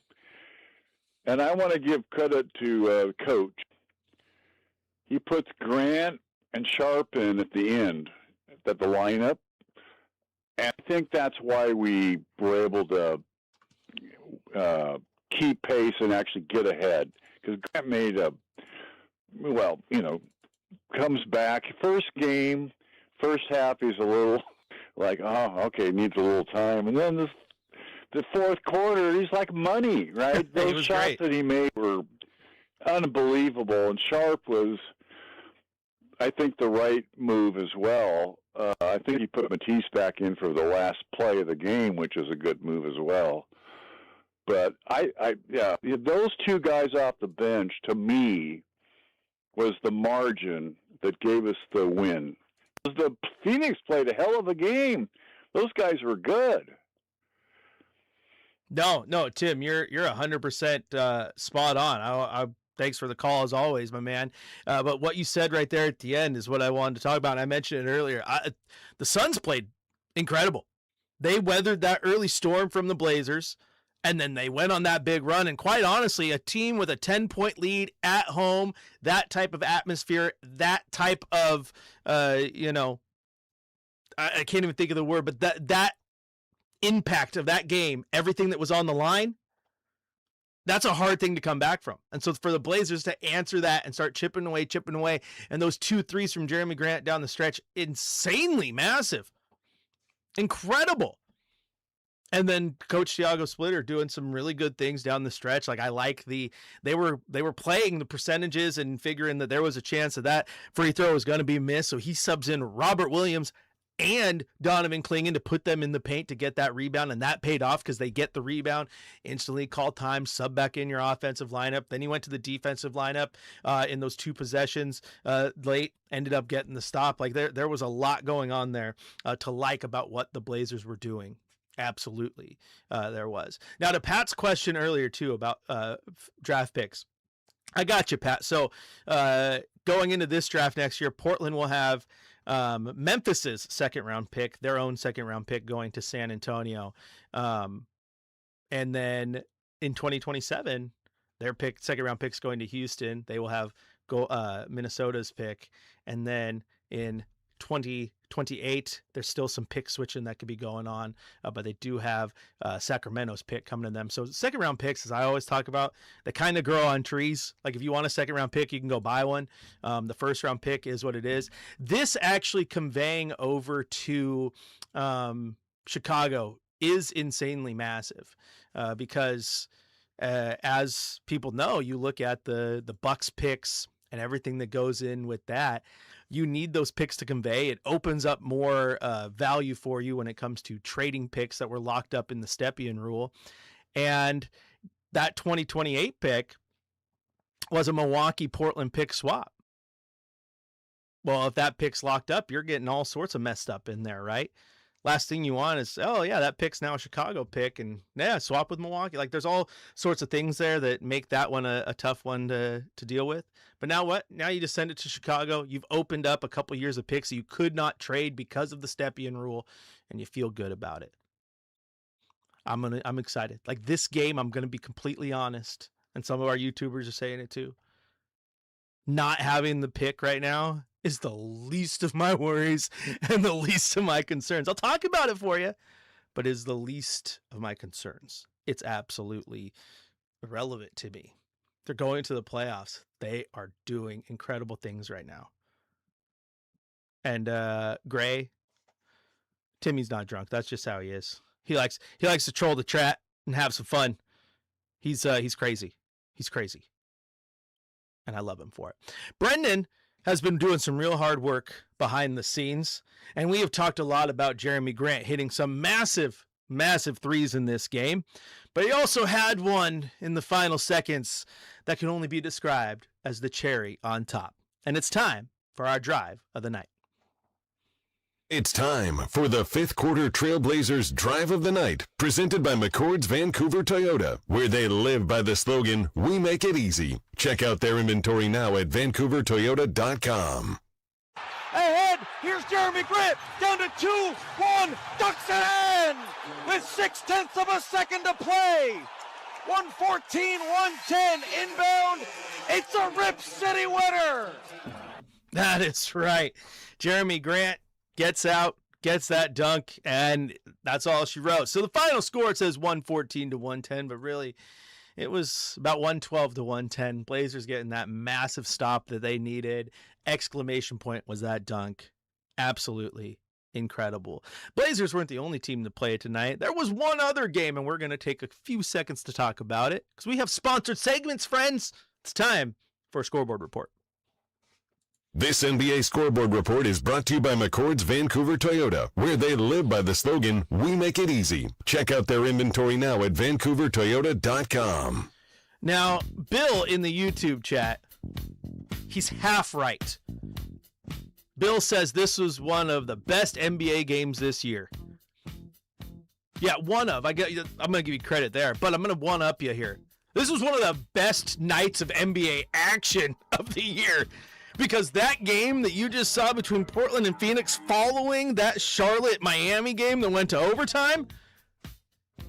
And I want to give credit to Coach. He puts Grant and Sharp in at the end, at the lineup. And I think that's why we were able to keep pace and actually get ahead. Because Grant made comes back. First game, first half, he's a little like, oh, okay, needs a little time. And then the fourth quarter, he's like money, right? Those shots great. that he made were unbelievable. And Sharp was, I think, the right move as well. I think he put Matisse back in for the last play of the game, which is a good move as well. But those two guys off the bench, to me, was the margin that gave us the win. The Phoenix played a hell of a game. Those guys were good. No, Tim, you're 100% spot on. I thanks for the call as always, my man. But what you said right there at the end is what I wanted to talk about. And I mentioned it earlier. The Suns played incredible. They weathered that early storm from the Blazers, and then they went on that big run. And quite honestly, a team with a 10-point lead at home, that type of atmosphere, that type of, I can't even think of the word, but that impact of that game, everything that was on the line, that's a hard thing to come back from. And so for the Blazers to answer that and start chipping away, and those 2 threes from Jeremy Grant down the stretch, insanely massive, incredible. And then Coach Thiago Splitter doing some really good things down the stretch. Like, I like they were playing the percentages and figuring that there was a chance that free throw was going to be missed. So he subs in Robert Williams and Donovan Clingan to put them in the paint to get that rebound, and that paid off because they get the rebound, instantly call time, sub back in your offensive lineup. Then he went to the defensive lineup in those 2 possessions late, ended up getting the stop. Like, there was a lot going on there to like about what the Blazers were doing. Absolutely, there was. Now, to Pat's question earlier too about draft picks, I got you, Pat. So going into this draft next year, Portland will have Memphis's second-round pick, their own second-round pick, going to San Antonio. And then in 2027, their second-round pick's going to Houston. They will have Minnesota's pick. And then in 2028, there's still some pick switching that could be going on, but they do have Sacramento's pick coming to them. So second-round picks, as I always talk about, they kind of grow on trees. Like, if you want a second-round pick, you can go buy one. The first-round pick is what it is. This actually conveying over to Chicago is insanely massive because as people know, you look at the Bucks picks and everything that goes in with that. You need those picks to convey. It opens up more value for you when it comes to trading picks that were locked up in the Stepien rule. And that 2028 pick was a Milwaukee-Portland pick swap. Well, if that pick's locked up, you're getting all sorts of messed up in there, right? Last thing you want is, oh, yeah, that pick's now a Chicago pick, and, yeah, swap with Milwaukee. Like, there's all sorts of things there that make that one a tough one to deal with. But now what? Now you just send it to Chicago. You've opened up a couple years of picks you could not trade because of the Stepien rule, and you feel good about it. I'm excited. Like, this game, I'm going to be completely honest, and some of our YouTubers are saying it too. Not having the pick right now is the least of my worries and the least of my concerns. I'll talk about it for you, but is the least of my concerns. It's absolutely irrelevant to me. They're going to the playoffs. They are doing incredible things right now. And Gray, Timmy's not drunk. That's just how he is. He likes to troll the chat and have some fun. He's crazy. He's crazy. And I love him for it. Brendan has been doing some real hard work behind the scenes, and we have talked a lot about Jeremy Grant hitting some massive, massive threes in this game, but he also had one in the final seconds that can only be described as the cherry on top. And it's time for our drive of the night. It's time for the fifth quarter Trailblazers Drive of the Night, presented by McCord's Vancouver Toyota, where they live by the slogan, "We make it easy." Check out their inventory now at vancouvertoyota.com. Ahead, here's Jeremy Grant, down to 2-1, ducks it in with 0.6 of a second to play. 114-110 inbound. It's a Rip City winner. That is right. Jeremy Grant gets out, gets that dunk, and that's all she wrote. So the final score, it says 114-110, but really it was about 112-110. Blazers getting that massive stop that they needed. Exclamation point was that dunk. Absolutely incredible. Blazers weren't the only team to play tonight. There was one other game, and we're going to take a few seconds to talk about it because we have sponsored segments, friends. It's time for a scoreboard report. This NBA Scoreboard Report is brought to you by McCord's Vancouver Toyota, where they live by the slogan, "We make it easy." Check out their inventory now at vancouvertoyota.com. Now, Bill in the YouTube chat, he's half right. Bill says this was one of the best NBA games this year. Yeah, one of. I'm going to give you credit there, but I'm going to one-up you here. This was one of the best nights of NBA action of the year because that game that you just saw between Portland and Phoenix following that Charlotte-Miami game that went to overtime,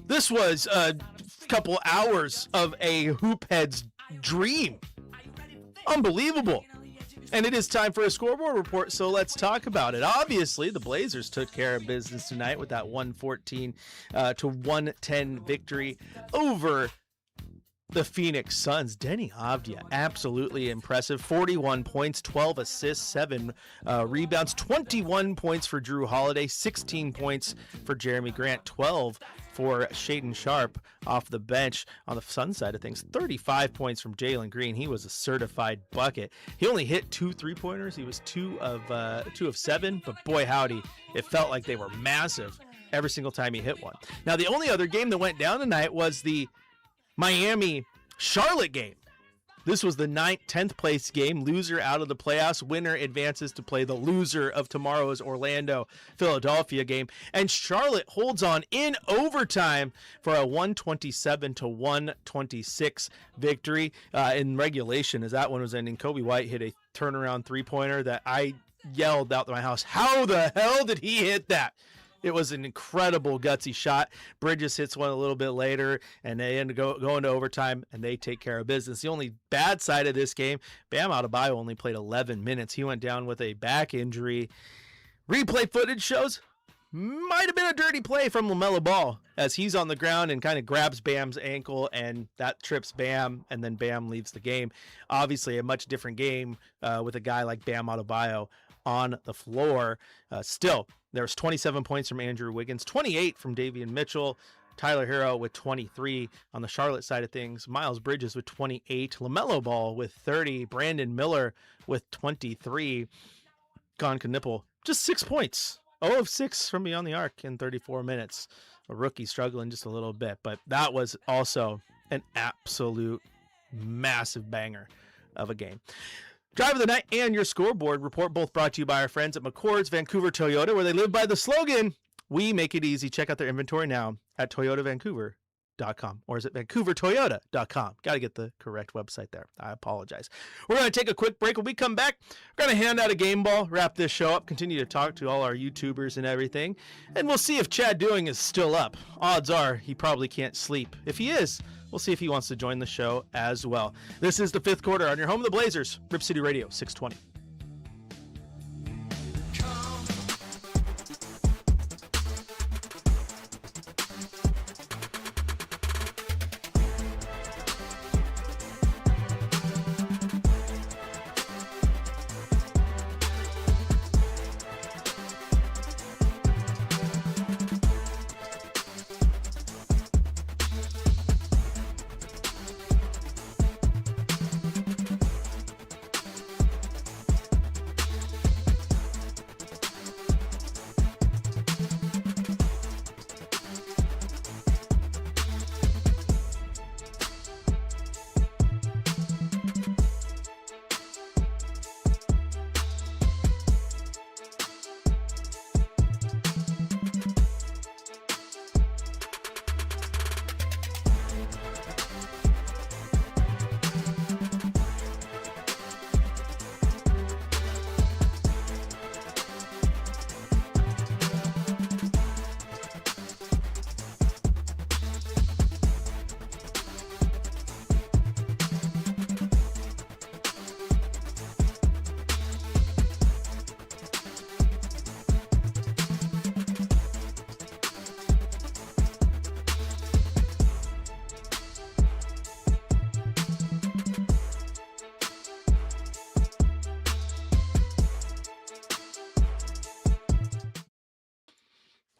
this was a couple hours of a hoophead's dream. Unbelievable. And it is time for a scoreboard report, so let's talk about it. Obviously, the Blazers took care of business tonight with that 114-110 victory over the Phoenix Suns. Denny Avdija, absolutely impressive. 41 points, 12 assists, 7 rebounds, 21 points for Drew Holiday, 16 points for Jeremy Grant, 12 for Shaedon Sharpe off the bench. On the Suns side of things, 35 points from Jalen Green. He was a certified bucket. He only hit 2 3-pointers. He was 2 of 7, but boy howdy, it felt like they were massive every single time he hit one. Now, the only other game that went down tonight was the Miami-Charlotte game. This was the 10th place game. Loser out of the playoffs. Winner advances to play the loser of tomorrow's Orlando-Philadelphia game. And Charlotte holds on in overtime for a 127-126 victory in regulation. As that one was ending, Kobe White hit a turnaround three-pointer that I yelled out to my house, how the hell did he hit that? It was an incredible gutsy shot. Bridges hits one a little bit later, and they end up going to overtime, and they take care of business. The only bad side of this game, Bam Adebayo only played 11 minutes. He went down with a back injury. Replay footage shows might have been a dirty play from LaMelo Ball as he's on the ground and kind of grabs Bam's ankle, and that trips Bam, and then Bam leaves the game. Obviously, a much different game with a guy like Bam Adebayo on the floor. Still, there's 27 points from Andrew Wiggins, 28 from Davion Mitchell, Tyler Hero with 23 on the Charlotte side of things, Miles Bridges with 28, LaMelo Ball with 30, Brandon Miller with 23, Gon Knipple just 6 points, 0 of 6 from beyond the arc in 34 minutes. A rookie struggling just a little bit, but that was also an absolute massive banger of a game. Drive of the Night and your scoreboard report, both brought to you by our friends at McCord's Vancouver Toyota, where they live by the slogan, "We make it easy." Check out their inventory now at toyotavancouver.com, or is it vancouvertoyota.com? Got to get the correct website there. I apologize. We're going to take a quick break. When we come back, we're going to hand out a game ball, wrap this show up, continue to talk to all our YouTubers and everything, and we'll see if Chad Doing is still up. Odds are he probably can't sleep. If he is, we'll see if he wants to join the show as well. This is the fifth quarter on your home of the Blazers, Rip City Radio 620.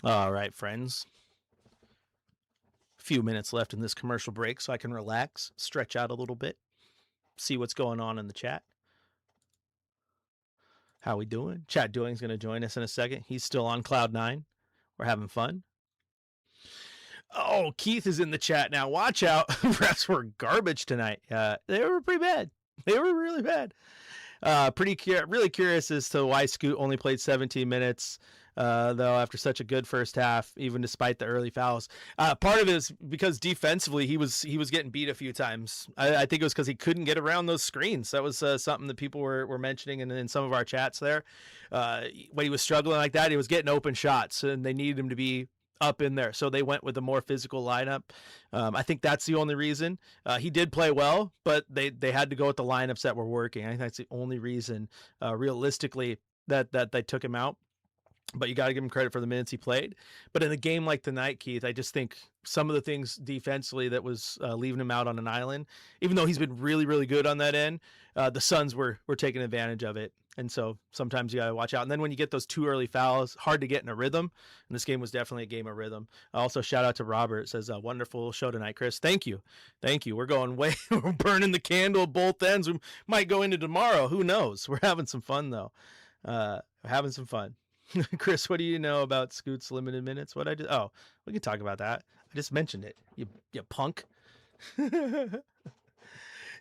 All right, friends. A few minutes left in this commercial break so I can relax, stretch out a little bit, see what's going on in the chat. How we doing? Chat Doing's going to join us in a second. He's still on Cloud 9. We're having fun. Oh, Keith is in the chat now. Watch out. Refs were garbage tonight. They were pretty bad. They were really bad. Really curious as to why Scoot only played 17 minutes, though, after such a good first half, even despite the early fouls. Part of it is because defensively he was getting beat a few times. I think it was because he couldn't get around those screens. That was something that people were mentioning in some of our chats there. When he was struggling like that, he was getting open shots, and they needed him to be up in there, so they went with a more physical lineup. I think that's the only reason. He did play well, but they had to go with the lineups that were working. I think that's the only reason, realistically, that they took him out. But you got to give him credit for the minutes he played. But in a game like tonight, Keith, I just think some of the things defensively that was leaving him out on an island, even though he's been really, really good on that end, the Suns were taking advantage of it. And so sometimes you got to watch out. And then when you get those two early fouls, hard to get in a rhythm. And this game was definitely a game of rhythm. Also, shout out to Robert. It says, wonderful show tonight, Chris. Thank you. Thank you. We're going we're burning the candle at both ends. We might go into tomorrow. Who knows? We're having some fun, though. We're having some fun. Chris, what do you know about Scoot's limited minutes? What I did? Oh, we can talk about that. I just mentioned it. You punk.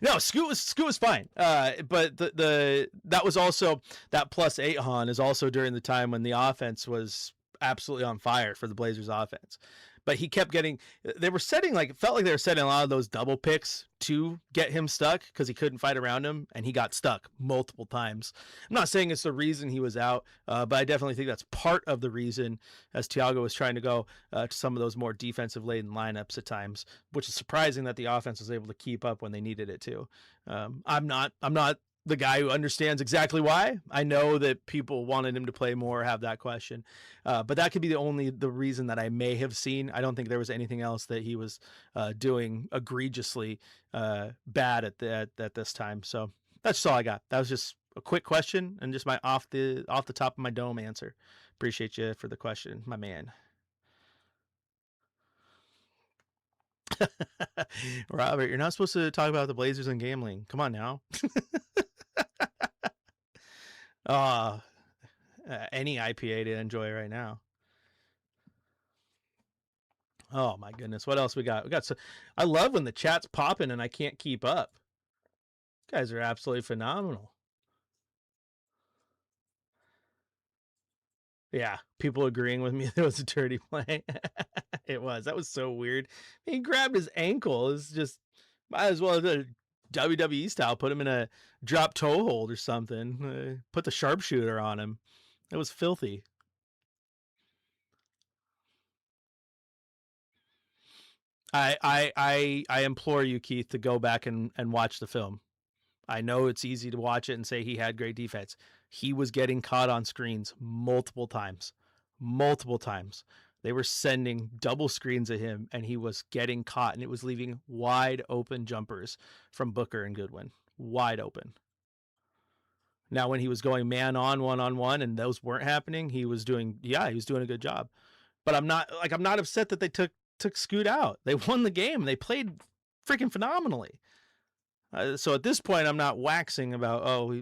No, Scoot was fine. But that was also that +8 Han is also during the time when the offense was absolutely on fire for the Blazers offense. But he kept getting, they were setting, like, it felt like they were setting a lot of those double picks to get him stuck because he couldn't fight around him, and he got stuck multiple times. I'm not saying it's the reason he was out, but I definitely think that's part of the reason, as Thiago was trying to go to some of those more defensive-laden lineups at times, which is surprising that the offense was able to keep up when they needed it to. I'm not the guy who understands exactly why. I know that people wanted him to play more, have that question. But that could be the reason that I may have seen. I don't think there was anything else that he was doing egregiously bad at this time. So that's just all I got. That was just a quick question and just my off the top of my dome answer. Appreciate you for the question, my man. Robert, you're not supposed to talk about the Blazers and gambling. Come on now. Any IPA to enjoy right now. Oh my goodness, what else we got? I love when the chat's popping and I can't keep up. You guys are absolutely phenomenal. Yeah, people agreeing with me that it was a dirty play. It was. That was so weird. He grabbed his ankle. It's just, might as well do WWE style, put him in a drop toe hold or something. Put the sharpshooter on him. It was filthy. I implore you, Keith, to go back and watch the film. I know it's easy to watch it and say he had great defense. He was getting caught on screens multiple times. They were sending double screens at him, and he was getting caught, and it was leaving wide open jumpers from Booker and Goodwin. Wide open. Now, when he was going man on, one-on-one, and those weren't happening, he was doing a good job. But I'm not upset that they took Scoot out. They won the game. They played freaking phenomenally. So at this point, I'm not waxing about,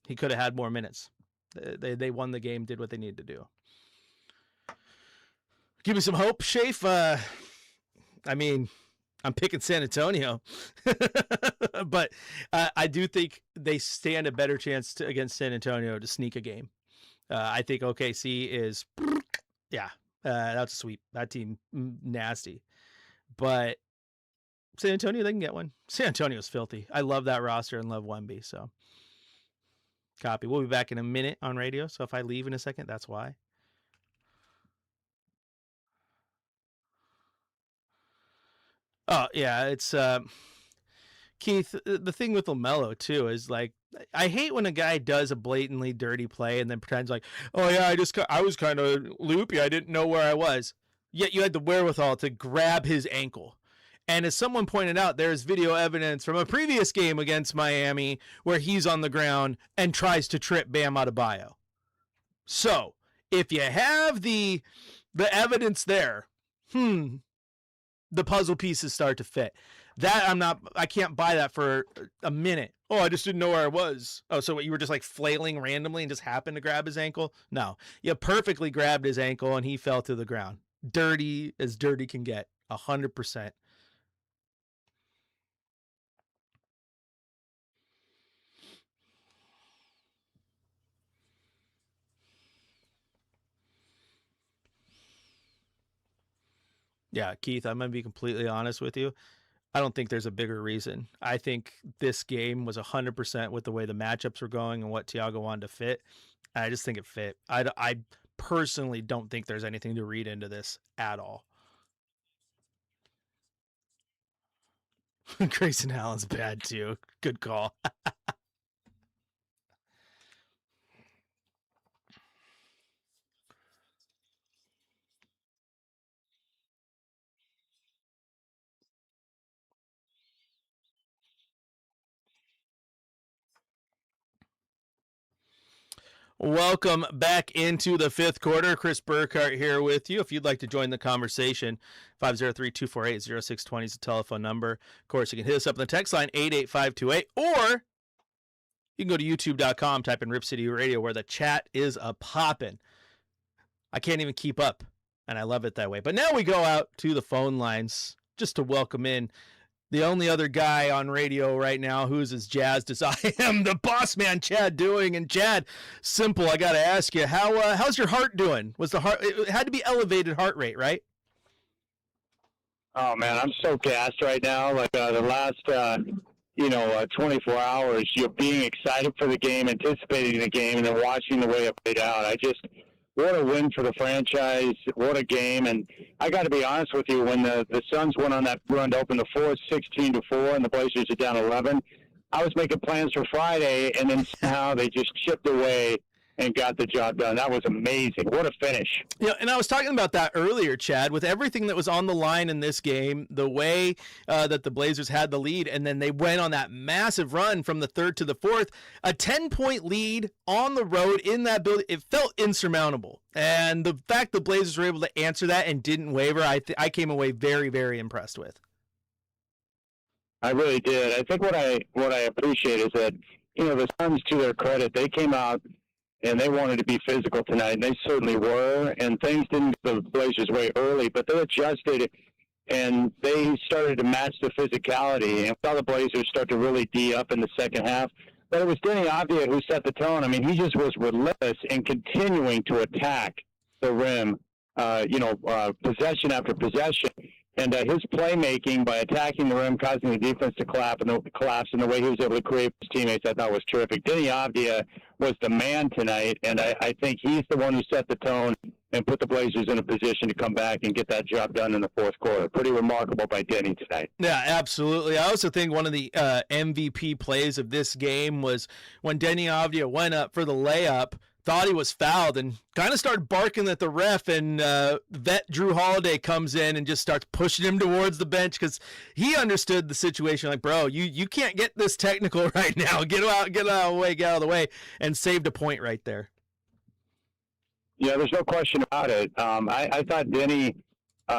he could have had more minutes. They won the game, did what they needed to do. Give me some hope, Shafe. I mean, I'm picking San Antonio, but I do think they stand a better chance against San Antonio to sneak a game. I think OKC is, that's a sweep. That team, nasty. But San Antonio, they can get one. San Antonio's filthy. I love that roster and love Wemby, so copy. We'll be back in a minute on radio, so if I leave in a second, that's why. Oh, yeah, it's Keith, the thing with LaMelo too is, like, I hate when a guy does a blatantly dirty play and then pretends like, oh yeah, I was kind of loopy, I didn't know where I was. Yet you had the wherewithal to grab his ankle. And as someone pointed out, there's video evidence from a previous game against Miami where he's on the ground and tries to trip Bam Adebayo. So if you have the the evidence there. The puzzle pieces start to fit. That I can't buy that for a minute. Oh, I just didn't know where I was. Oh, so what, you were just like flailing randomly and just happened to grab his ankle? No, you perfectly grabbed his ankle and he fell to the ground. Dirty as dirty can get, 100%. Yeah, Keith, I'm going to be completely honest with you. I don't think there's a bigger reason. I think this game was 100% with the way the matchups were going and what Thiago wanted to fit. I just think it fit. I personally don't think there's anything to read into this at all. Grayson Allen's bad too. Good call. Welcome back into the fifth quarter. Chris Burkhardt here with you. If you'd like to join the conversation, 503-248-0620 is the telephone number. Of course, you can hit us up on the text line, 88528, or you can go to youtube.com, type in Rip City Radio, where the chat is a-poppin'. I can't even keep up, and I love it that way. But now we go out to the phone lines just to welcome in the only other guy on radio right now who's as jazzed as I am, the boss man, Chad Doing. And Chad, simple, I got to ask you, how's your heart doing? It had to be elevated heart rate, right? Oh man, I'm so gassed right now. Like the last, 24 hours, you're being excited for the game, anticipating the game, and then watching the way it played out. What a win for the franchise. What a game. And I got to be honest with you, when the Suns went on that run to open the fourth, 16-4, and the Blazers are down 11, I was making plans for Friday, and then somehow they just chipped away and got the job done. That was amazing. What a finish. Yeah, and I was talking about that earlier, Chad, with everything that was on the line in this game, the way that the Blazers had the lead, and then they went on that massive run from the third to the fourth, a 10-point lead on the road in that building, it felt insurmountable. And the fact the Blazers were able to answer that and didn't waver, I came away very, very impressed with. I really did. I think what I appreciate is that, the Suns, to their credit, they came out and they wanted to be physical tonight, and they certainly were. And things didn't go the Blazers' way early, but they adjusted, and they started to match the physicality. And saw the Blazers start to really D up in the second half. But it was Denny Avdia who set the tone. I mean, he just was relentless in continuing to attack the rim, possession after possession. And his playmaking by attacking the rim, causing the defense to collapse, and the way he was able to create his teammates, I thought was terrific. Denny Avdia was the man tonight, and I think he's the one who set the tone and put the Blazers in a position to come back and get that job done in the fourth quarter. Pretty remarkable by Denny tonight. Yeah, absolutely. I also think one of the MVP plays of this game was when Denny Avdia went up for the layup, thought he was fouled, and kind of started barking at the ref, and vet Drew Holiday comes in and just starts pushing him towards the bench because he understood the situation. Like, bro, you can't get this technical right now. Get out of the way, and saved a point right there. Yeah, there's no question about it. I thought Denny,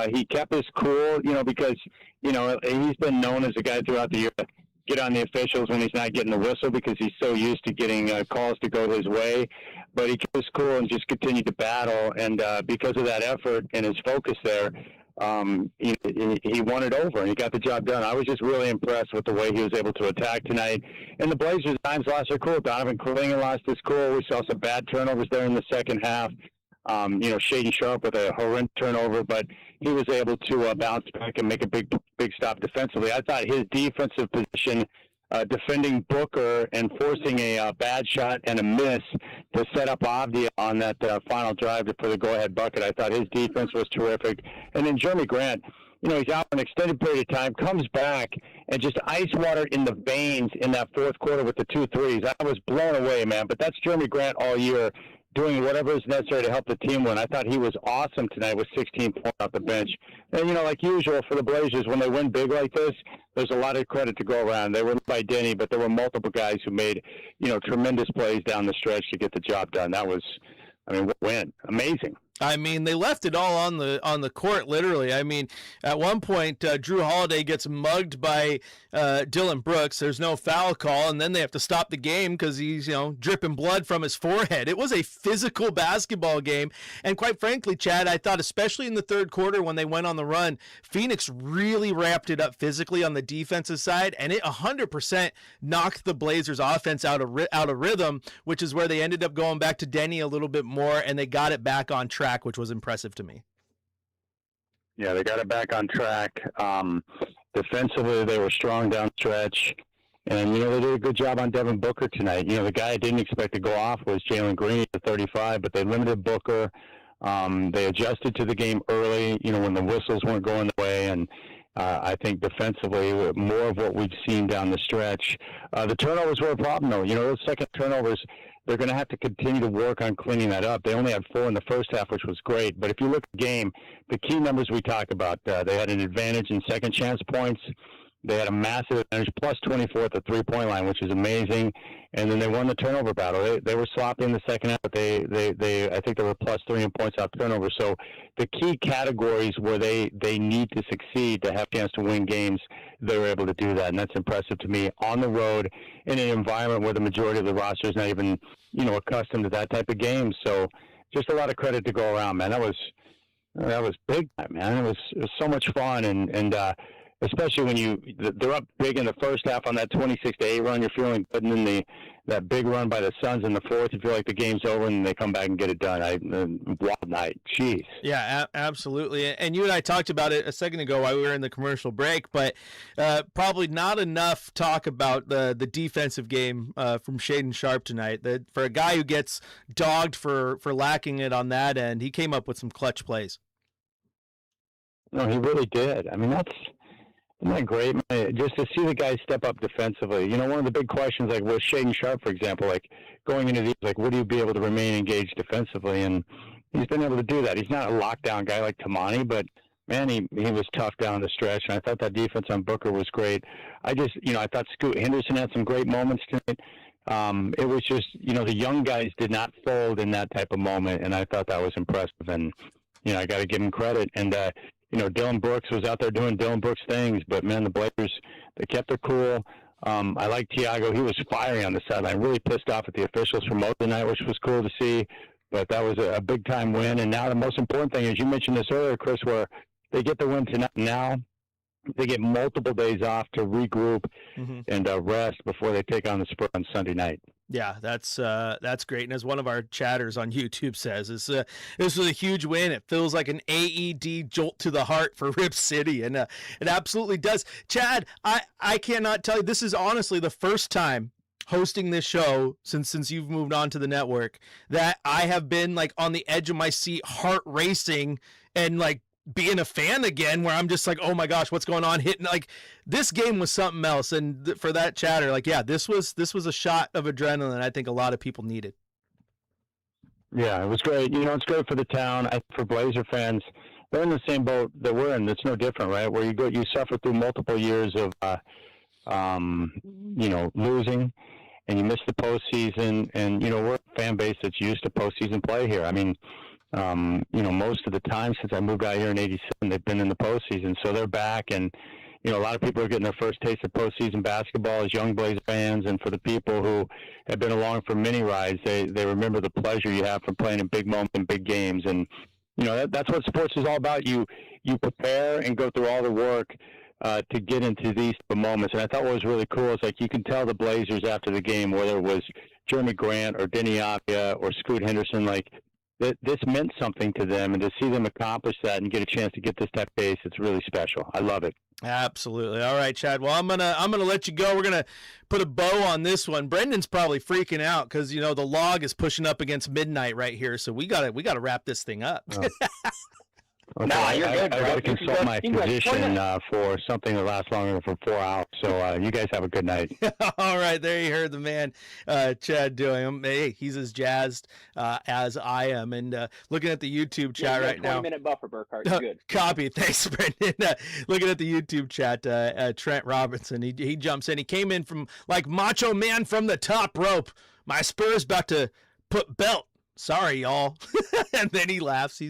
he kept his cool, because, he's been known as a guy throughout the year to get on the officials when he's not getting the whistle because he's so used to getting calls to go his way. But he kept his cool and just continued to battle. And because of that effort and his focus there, he won it over and he got the job done. I was just really impressed with the way he was able to attack tonight. And the Blazers at times lost their cool. Donovan Klinger lost his cool. We saw some bad turnovers there in the second half. Shaden Sharp with a horrendous turnover, but he was able to bounce back and make a big stop defensively. I thought his defensive position, defending Booker and forcing a bad shot and a miss to set up Avdia on that final drive for the go-ahead bucket. I thought his defense was terrific. And then Jeremy Grant, he's out for an extended period of time, comes back, and just ice water in the veins in that fourth quarter with the 2 threes. I was blown away, man. But that's Jeremy Grant all year, doing whatever is necessary to help the team win. I thought he was awesome tonight with 16 points off the bench. And, like usual for the Blazers, when they win big like this, there's a lot of credit to go around. They were led by Denny, but there were multiple guys who made, tremendous plays down the stretch to get the job done. That was, win. Amazing. I mean, they left it all on the court, literally. I mean, at one point, Drew Holiday gets mugged by Dylan Brooks. There's no foul call, and then they have to stop the game because he's, dripping blood from his forehead. It was a physical basketball game, and quite frankly, Chad, I thought especially in the third quarter when they went on the run, Phoenix really wrapped it up physically on the defensive side, and it 100% knocked the Blazers' offense out of rhythm, which is where they ended up going back to Denny a little bit more, and they got it back on track, which was impressive to me. Yeah, they got it back on track. Defensively, they were strong down the stretch. And, they did a good job on Devin Booker tonight. The guy I didn't expect to go off was Jalen Green at 35, but they limited Booker. They adjusted to the game early, when the whistles weren't going the way. And I think defensively, more of what we've seen down the stretch. The turnovers were a problem, though. Those second turnovers, they're going to have to continue to work on cleaning that up. They only had 4 in the first half, which was great. But if you look at the game, the key numbers we talk about, they had an advantage in second chance points. They had a massive advantage, plus 24 at the three-point line, which is amazing. And then they won the turnover battle. They were sloppy in the second half, but I think they were plus 3 in points off turnover. So the key categories where they need to succeed to have a chance to win games, they were able to do that. And that's impressive to me on the road in an environment where the majority of the roster is not even, accustomed to that type of game. So just a lot of credit to go around, man. That was big time, man. It was so much fun. And especially when they're up big in the first half on that 26-8 run, you're feeling good, and then that big run by the Suns in the fourth, you feel like the game's over, and they come back and get it done. Wild night. Jeez. Yeah, absolutely. And you and I talked about it a second ago while we were in the commercial break, but probably not enough talk about the defensive game from Shaedon Sharpe tonight. For a guy who gets dogged for lacking it on that end, he came up with some clutch plays. No, he really did. I mean, isn't that great, man? Just to see the guys step up defensively. One of the big questions, like with Shaedon Sharpe, for example, like going into these, like, would he be able to remain engaged defensively? And he's been able to do that. He's not a lockdown guy like Tamani, but man, he was tough down the stretch. And I thought that defense on Booker was great. I thought Scoot Henderson had some great moments tonight. It was just, the young guys did not fold in that type of moment, and I thought that was impressive. And I got to give him credit. And Dylan Brooks was out there doing Dylan Brooks things, but man, the Blazers, they kept their cool. I like Tiago. He was fiery on the sideline, really pissed off at the officials for most of the night, which was cool to see. But that was a big time win. And now the most important thing is, you mentioned this earlier, Chris, where they get the win tonight. Now they get multiple days off to regroup and rest before they take on the Spurs on Sunday night. Yeah, that's great. And as one of our chatters on YouTube says, this was a huge win. It feels like an AED jolt to the heart for Rip City, and it absolutely does. Chad, I cannot tell you, this is honestly the first time hosting this show since you've moved on to the network that I have been like on the edge of my seat, heart racing, and like being a fan again, where I'm just like, oh my gosh, what's going on? Hitting, like, this game was something else. And for that chatter, like, yeah, this was a shot of adrenaline I think a lot of people needed. Yeah, it was great. It's great for the town. For Blazer fans, they're in the same boat that we're in. It's no different, right? Where you suffer through multiple years of losing, and you miss the postseason. And we're a fan base that's used to postseason play here. I mean, most of the time since I moved out here in '87, they've been in the postseason, so they're back. And a lot of people are getting their first taste of postseason basketball as young Blazer fans. And for the people who have been along for many rides, they remember the pleasure you have from playing in big moments and big games. And that's what sports is all about. You prepare and go through all the work to get into these moments. And I thought what was really cool is, like, you can tell the Blazers after the game, whether it was Jeremy Grant or Denny Avdia or Scoot Henderson, like, this meant something to them, and to see them accomplish that and get a chance to get this type of pace, it's really special. I love it. Absolutely. All right, Chad. Well, I'm gonna let you go. We're gonna put a bow on this one. Brendan's probably freaking out because the log is pushing up against midnight right here, so we gotta wrap this thing up. Oh. Okay. No, you're good, bro. I got to consult my physician for something that lasts longer than 4 hours. So you guys have a good night. All right, there you heard the man, Chad doing. Hey, he's as jazzed as I am. And looking at the YouTube chat right now. 20-minute buffer, Burkhardt. You're good. Copy. Thanks, Brendan. Looking at the YouTube chat, Trent Robinson, he jumps in. He came in from like Macho Man from the top rope. My Spurs about to put belt Sorry, y'all. And then he laughs.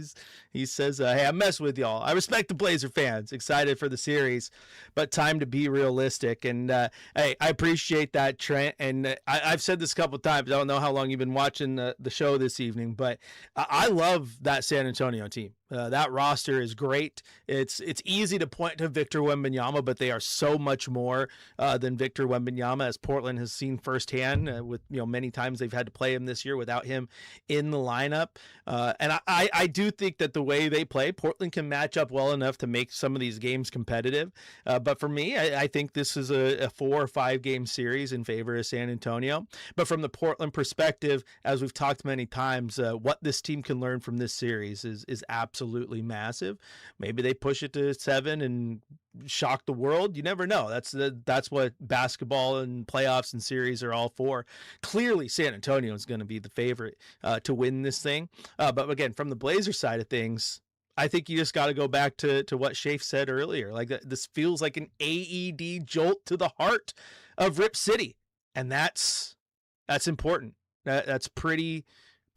He says, hey, I'm messing with y'all. I respect the Blazer fans. Excited for the series, but time to be realistic. And hey, I appreciate that, Trent. And I've said this a couple of times. I don't know how long you've been watching the show this evening, but I love that San Antonio team. That roster is great. It's easy to point to Victor Wembanyama, but they are so much more than Victor Wembanyama, as Portland has seen firsthand. With many times they've had to play him this year without him in the lineup. And I do think that the way they play, Portland can match up well enough to make some of these games competitive. But for me, I think this is a 4 or 5 game series in favor of San Antonio. But from the Portland perspective, as we've talked many times, what this team can learn from this series is absolutely massive. Maybe they push it to 7 and shock the world. You never know. That's what basketball and playoffs and series are all for. Clearly, San Antonio is going to be the favorite to win this thing. But again, from the Blazer side of things, I think you just got to go back to what Shafe said earlier. Like, this feels like an AED jolt to the heart of Rip City, and that's important. That's pretty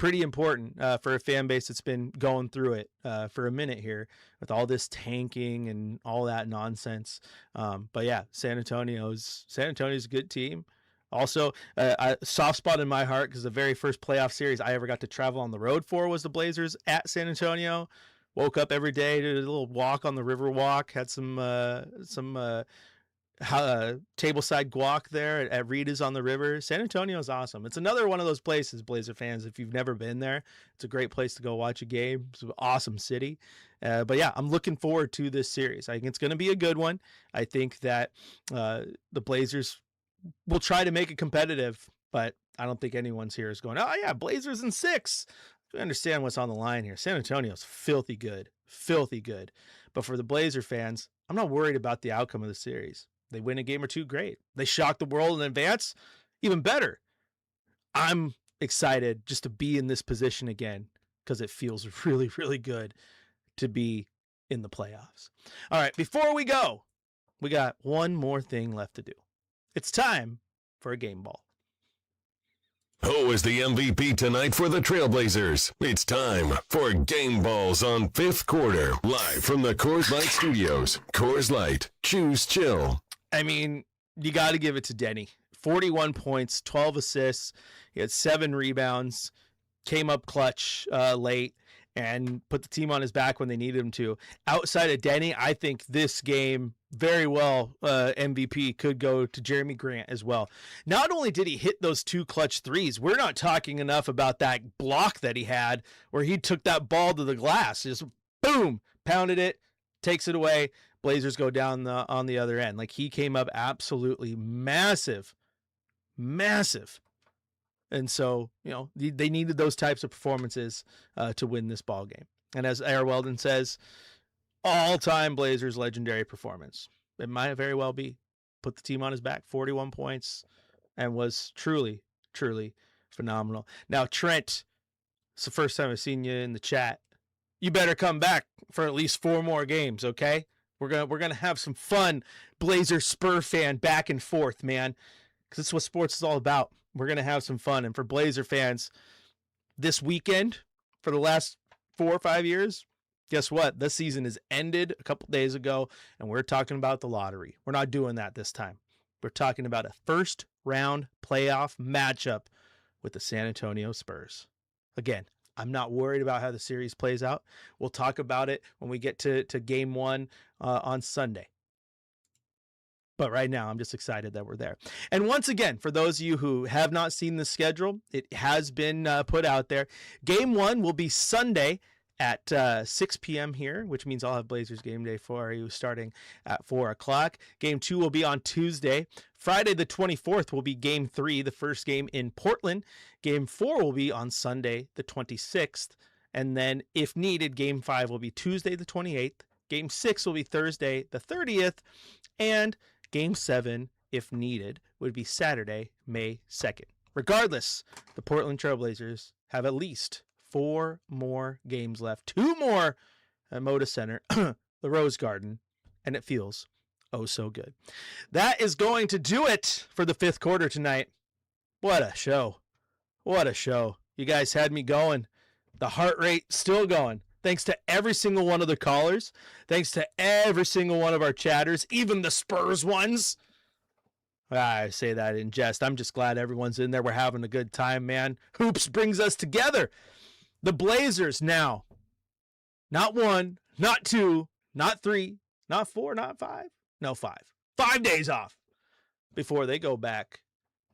important for a fan base that's been going through it for a minute here with all this tanking and all that nonsense. But yeah, San Antonio's a good team. Also, a soft spot in my heart, because the very first playoff series I ever got to travel on the road for was the Blazers at San Antonio. Woke up every day, did a little walk on the river walk, had some tableside guac there at Rita's on the river. San Antonio is awesome. It's another one of those places, Blazer fans, if you've never been there, it's a great place to go watch a game. It's an awesome city. But yeah, I'm looking forward to this series. I think it's going to be a good one. I think that the Blazers will try to make it competitive, but I don't think anyone's here is going, oh yeah, Blazers in 6. We understand what's on the line here. San Antonio's filthy good. But for the Blazer fans, I'm not worried about the outcome of the series. They win a game or two, great. They shock the world in advance, even better. I'm excited just to be in this position again, because it feels really, really good to be in the playoffs. All right, before we go, we got one more thing left to do. It's time for a game ball. Who is the MVP tonight for the Trailblazers? It's time for Game Balls on Fifth Quarter, live from the Coors Light Studios. Coors Light, choose chill. I mean, you got to give it to Denny. 41 points, 12 assists. He had 7 rebounds, came up clutch late, and put the team on his back when they needed him to. Outside of Denny, I think this game very well MVP could go to Jeremy Grant as well. Not only did he hit those 2 clutch threes, we're not talking enough about that block that he had where he took that ball to the glass, just boom, pounded it, takes it away. Blazers go down on the other end. Like, he came up absolutely massive. And so, they needed those types of performances to win this ball game. And as Air Weldon says, all-time Blazers legendary performance. It might very well be. Put the team on his back, 41 points, and was truly, truly phenomenal. Now, Trent, it's the first time I've seen you in the chat. You better come back for at least 4 more games, okay? We're gonna have some fun, Blazer Spur fan back and forth, man, because it's what sports is all about. We're gonna have some fun, and for Blazer fans, this weekend for the last 4 or 5 years, guess what? This season has ended a couple days ago, and we're talking about the lottery. We're not doing that this time. We're talking about a first round playoff matchup with the San Antonio Spurs. Again, I'm not worried about how the series plays out. We'll talk about it when we get to game 1 on Sunday. But right now, I'm just excited that we're there. And once again, for those of you who have not seen the schedule, it has been put out there. Game 1 will be Sunday at 6 p.m. here, which means I'll have Blazers game day for you starting at 4 o'clock. Game 2 will be on Tuesday. Friday the 24th will be Game 3, the first game in Portland. Game 4 will be on Sunday the 26th. And then, if needed, Game 5 will be Tuesday the 28th. Game 6 will be Thursday the 30th. And Game 7, if needed, would be Saturday, May 2nd. Regardless, the Portland Trailblazers have at least 4 more games left. 2 more at Moda Center, the Rose Garden, and it feels oh so good. That is going to do it for the 5th quarter tonight. What a show. What a show. You guys had me going. The heart rate still going. Thanks to every single one of the callers. Thanks to every single one of our chatters, even the Spurs ones. I say that in jest. I'm just glad everyone's in there. We're having a good time, man. Hoops brings us together. The Blazers now. Not 1, not 2, not 3, not 4, not 5. No, 5. 5 days off before they go back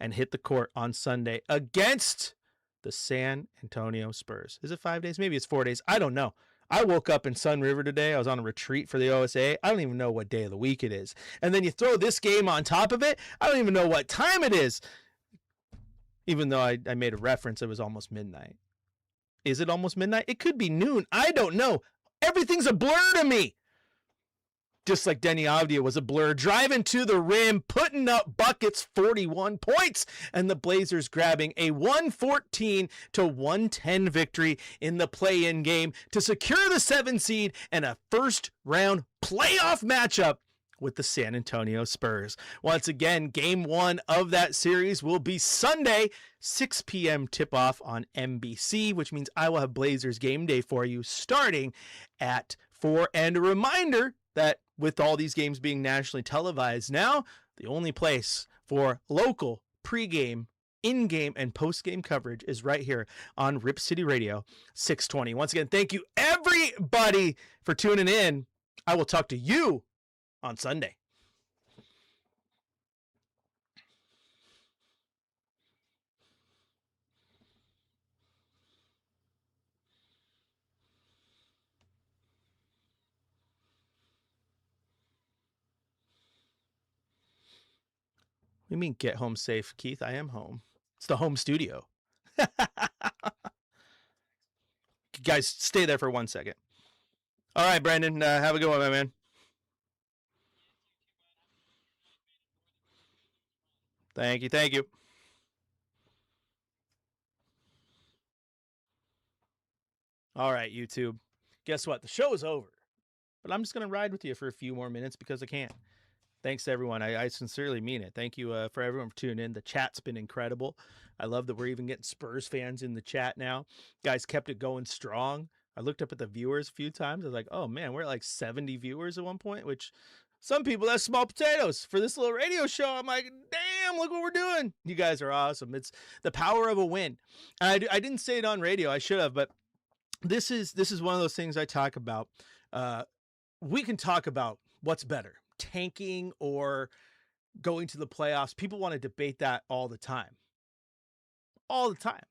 and hit the court on Sunday against the San Antonio Spurs. Is it 5 days? Maybe it's 4 days. I don't know. I woke up in Sun River today. I was on a retreat for the OSA. I don't even know what day of the week it is. And then you throw this game on top of it. I don't even know what time it is. Even though I made a reference, it was almost midnight. Is it almost midnight? It could be noon. I don't know. Everything's a blur to me. Just like Denny Avdia was a blur, driving to the rim, putting up buckets, 41 points, and the Blazers grabbing a 114-110 victory in the play-in game to secure the 7 seed and a first-round playoff matchup with the San Antonio Spurs. Once again, game 1 of that series will be Sunday, 6 p.m. tip-off on NBC, which means I will have Blazers game day for you starting at 4. And a reminder that with all these games being nationally televised now, the only place for local pregame, in-game, and post-game coverage is right here on Rip City Radio 620. Once again, thank you everybody for tuning in. I will talk to you on Sunday. What do you mean get home safe, Keith? I am home. It's the home studio. Guys, stay there for 1 second. All right, Brandon, have a good one, my man. Thank you, thank you. All right, YouTube. Guess what? The show is over. But I'm just going to ride with you for a few more minutes because I can. Thanks to everyone. I sincerely mean it. Thank you for everyone for tuning in. The chat's been incredible. I love that we're even getting Spurs fans in the chat now. Guys kept it going strong. I looked up at the viewers a few times. I was like, oh man, we're at like 70 viewers at one point, which some people, that's small potatoes. For this little radio show, I'm like, damn, look what we're doing. You guys are awesome. It's the power of a win. And I didn't say it on radio. I should have, but this is one of those things I talk about. We can talk about what's better, tanking or going to the playoffs. People want to debate that all the time. All the time.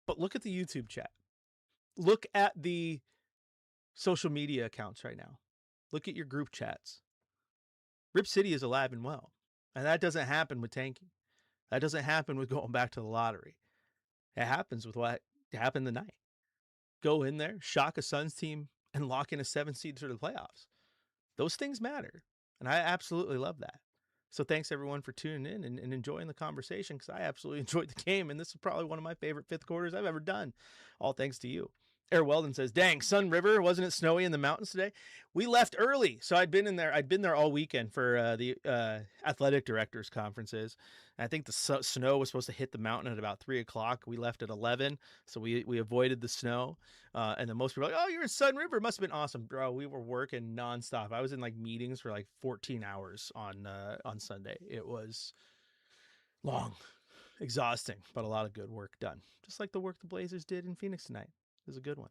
But look at the YouTube chat. Look at the social media accounts right now. Look at your group chats. Rip City is alive and well. And that doesn't happen with tanking. That doesn't happen with going back to the lottery. It happens with what happened tonight. Go in there, shock a Suns team, and lock in a 7 seed through the playoffs. Those things matter. And I absolutely love that. So thanks everyone for tuning in and enjoying the conversation, because I absolutely enjoyed the game. And this is probably one of my favorite fifth quarters I've ever done. All thanks to you. Air Weldon says, dang, Sun River, wasn't it snowy in the mountains today? We left early. So I'd been there all weekend for the athletic directors conferences. And I think the snow was supposed to hit the mountain at about 3:00. We left at 11. So we avoided the snow. And then most people are like, oh, you're in Sun River. Must have been awesome. Bro, we were working nonstop. I was in like meetings for like 14 hours on Sunday. It was long, exhausting, but a lot of good work done. Just like the work the Blazers did in Phoenix tonight. It was a good one.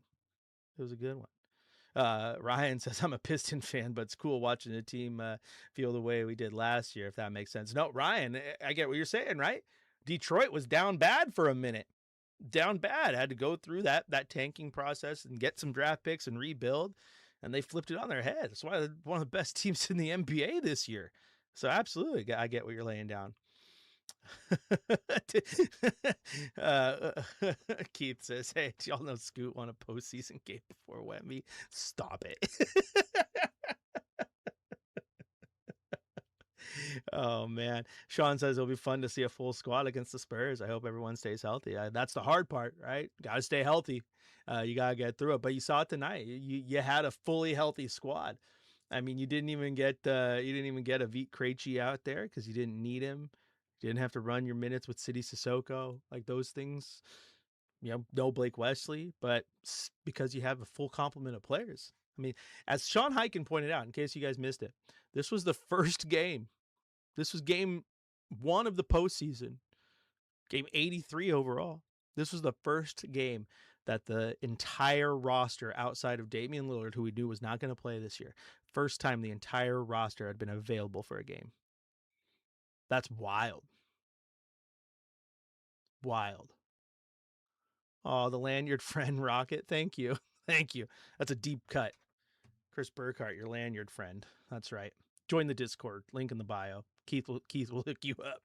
It was a good one. Ryan says, I'm a Piston fan, but it's cool watching the team feel the way we did last year, if that makes sense. No, Ryan, I get what you're saying, right? Detroit was down bad for a minute. Down bad. Had to go through that tanking process and get some draft picks and rebuild, and they flipped it on their head. That's why they're one of the best teams in the NBA this year. So absolutely, I get what you're laying down. Keith says, hey, do y'all know Scoot won a postseason game before Wemby? Stop it. Oh man, Sean says it'll be fun to see a full squad against the Spurs. I hope everyone stays healthy. That's the hard part, right? Gotta stay healthy. You gotta get through it. But you saw it tonight. You had a fully healthy squad. I mean, you didn't even get Avit Krejci out there because you didn't need him. You didn't have to run your minutes with City Sissoko, like those things. No Blake Wesley, but because you have a full complement of players. I mean, as Sean Hyken pointed out, in case you guys missed it, this was the first game. This was game 1 of the postseason, game 83 overall. This was the first game that the entire roster outside of Damian Lillard, who we knew was not going to play this year, first time the entire roster had been available for a game. That's wild. Wild. Oh, the lanyard friend Rocket. Thank you. Thank you. That's a deep cut. Chris Burkhardt, your lanyard friend. That's right. Join the Discord. Link in the bio. Keith will hook you up.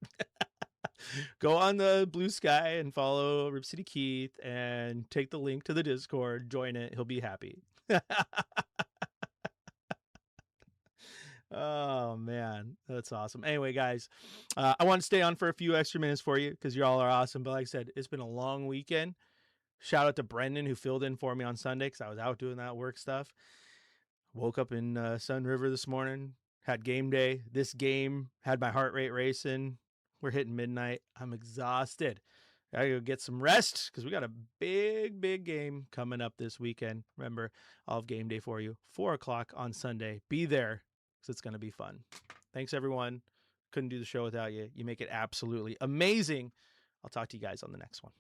Go on the Blue Sky and follow Rip City Keith and take the link to the Discord. Join it. He'll be happy. Oh, man. That's awesome. Anyway, guys, I want to stay on for a few extra minutes for you because you all are awesome. But like I said, it's been a long weekend. Shout out to Brendan who filled in for me on Sunday because I was out doing that work stuff. Woke up in Sun River this morning, had game day. This game had my heart rate racing. We're hitting midnight. I'm exhausted. I gotta go get some rest because we got a big game coming up this weekend. Remember, I'll have game day for you, 4 o'clock on Sunday. Be there because it's going to be fun. Thanks, everyone. Couldn't do the show without you. You make it absolutely amazing. I'll talk to you guys on the next one.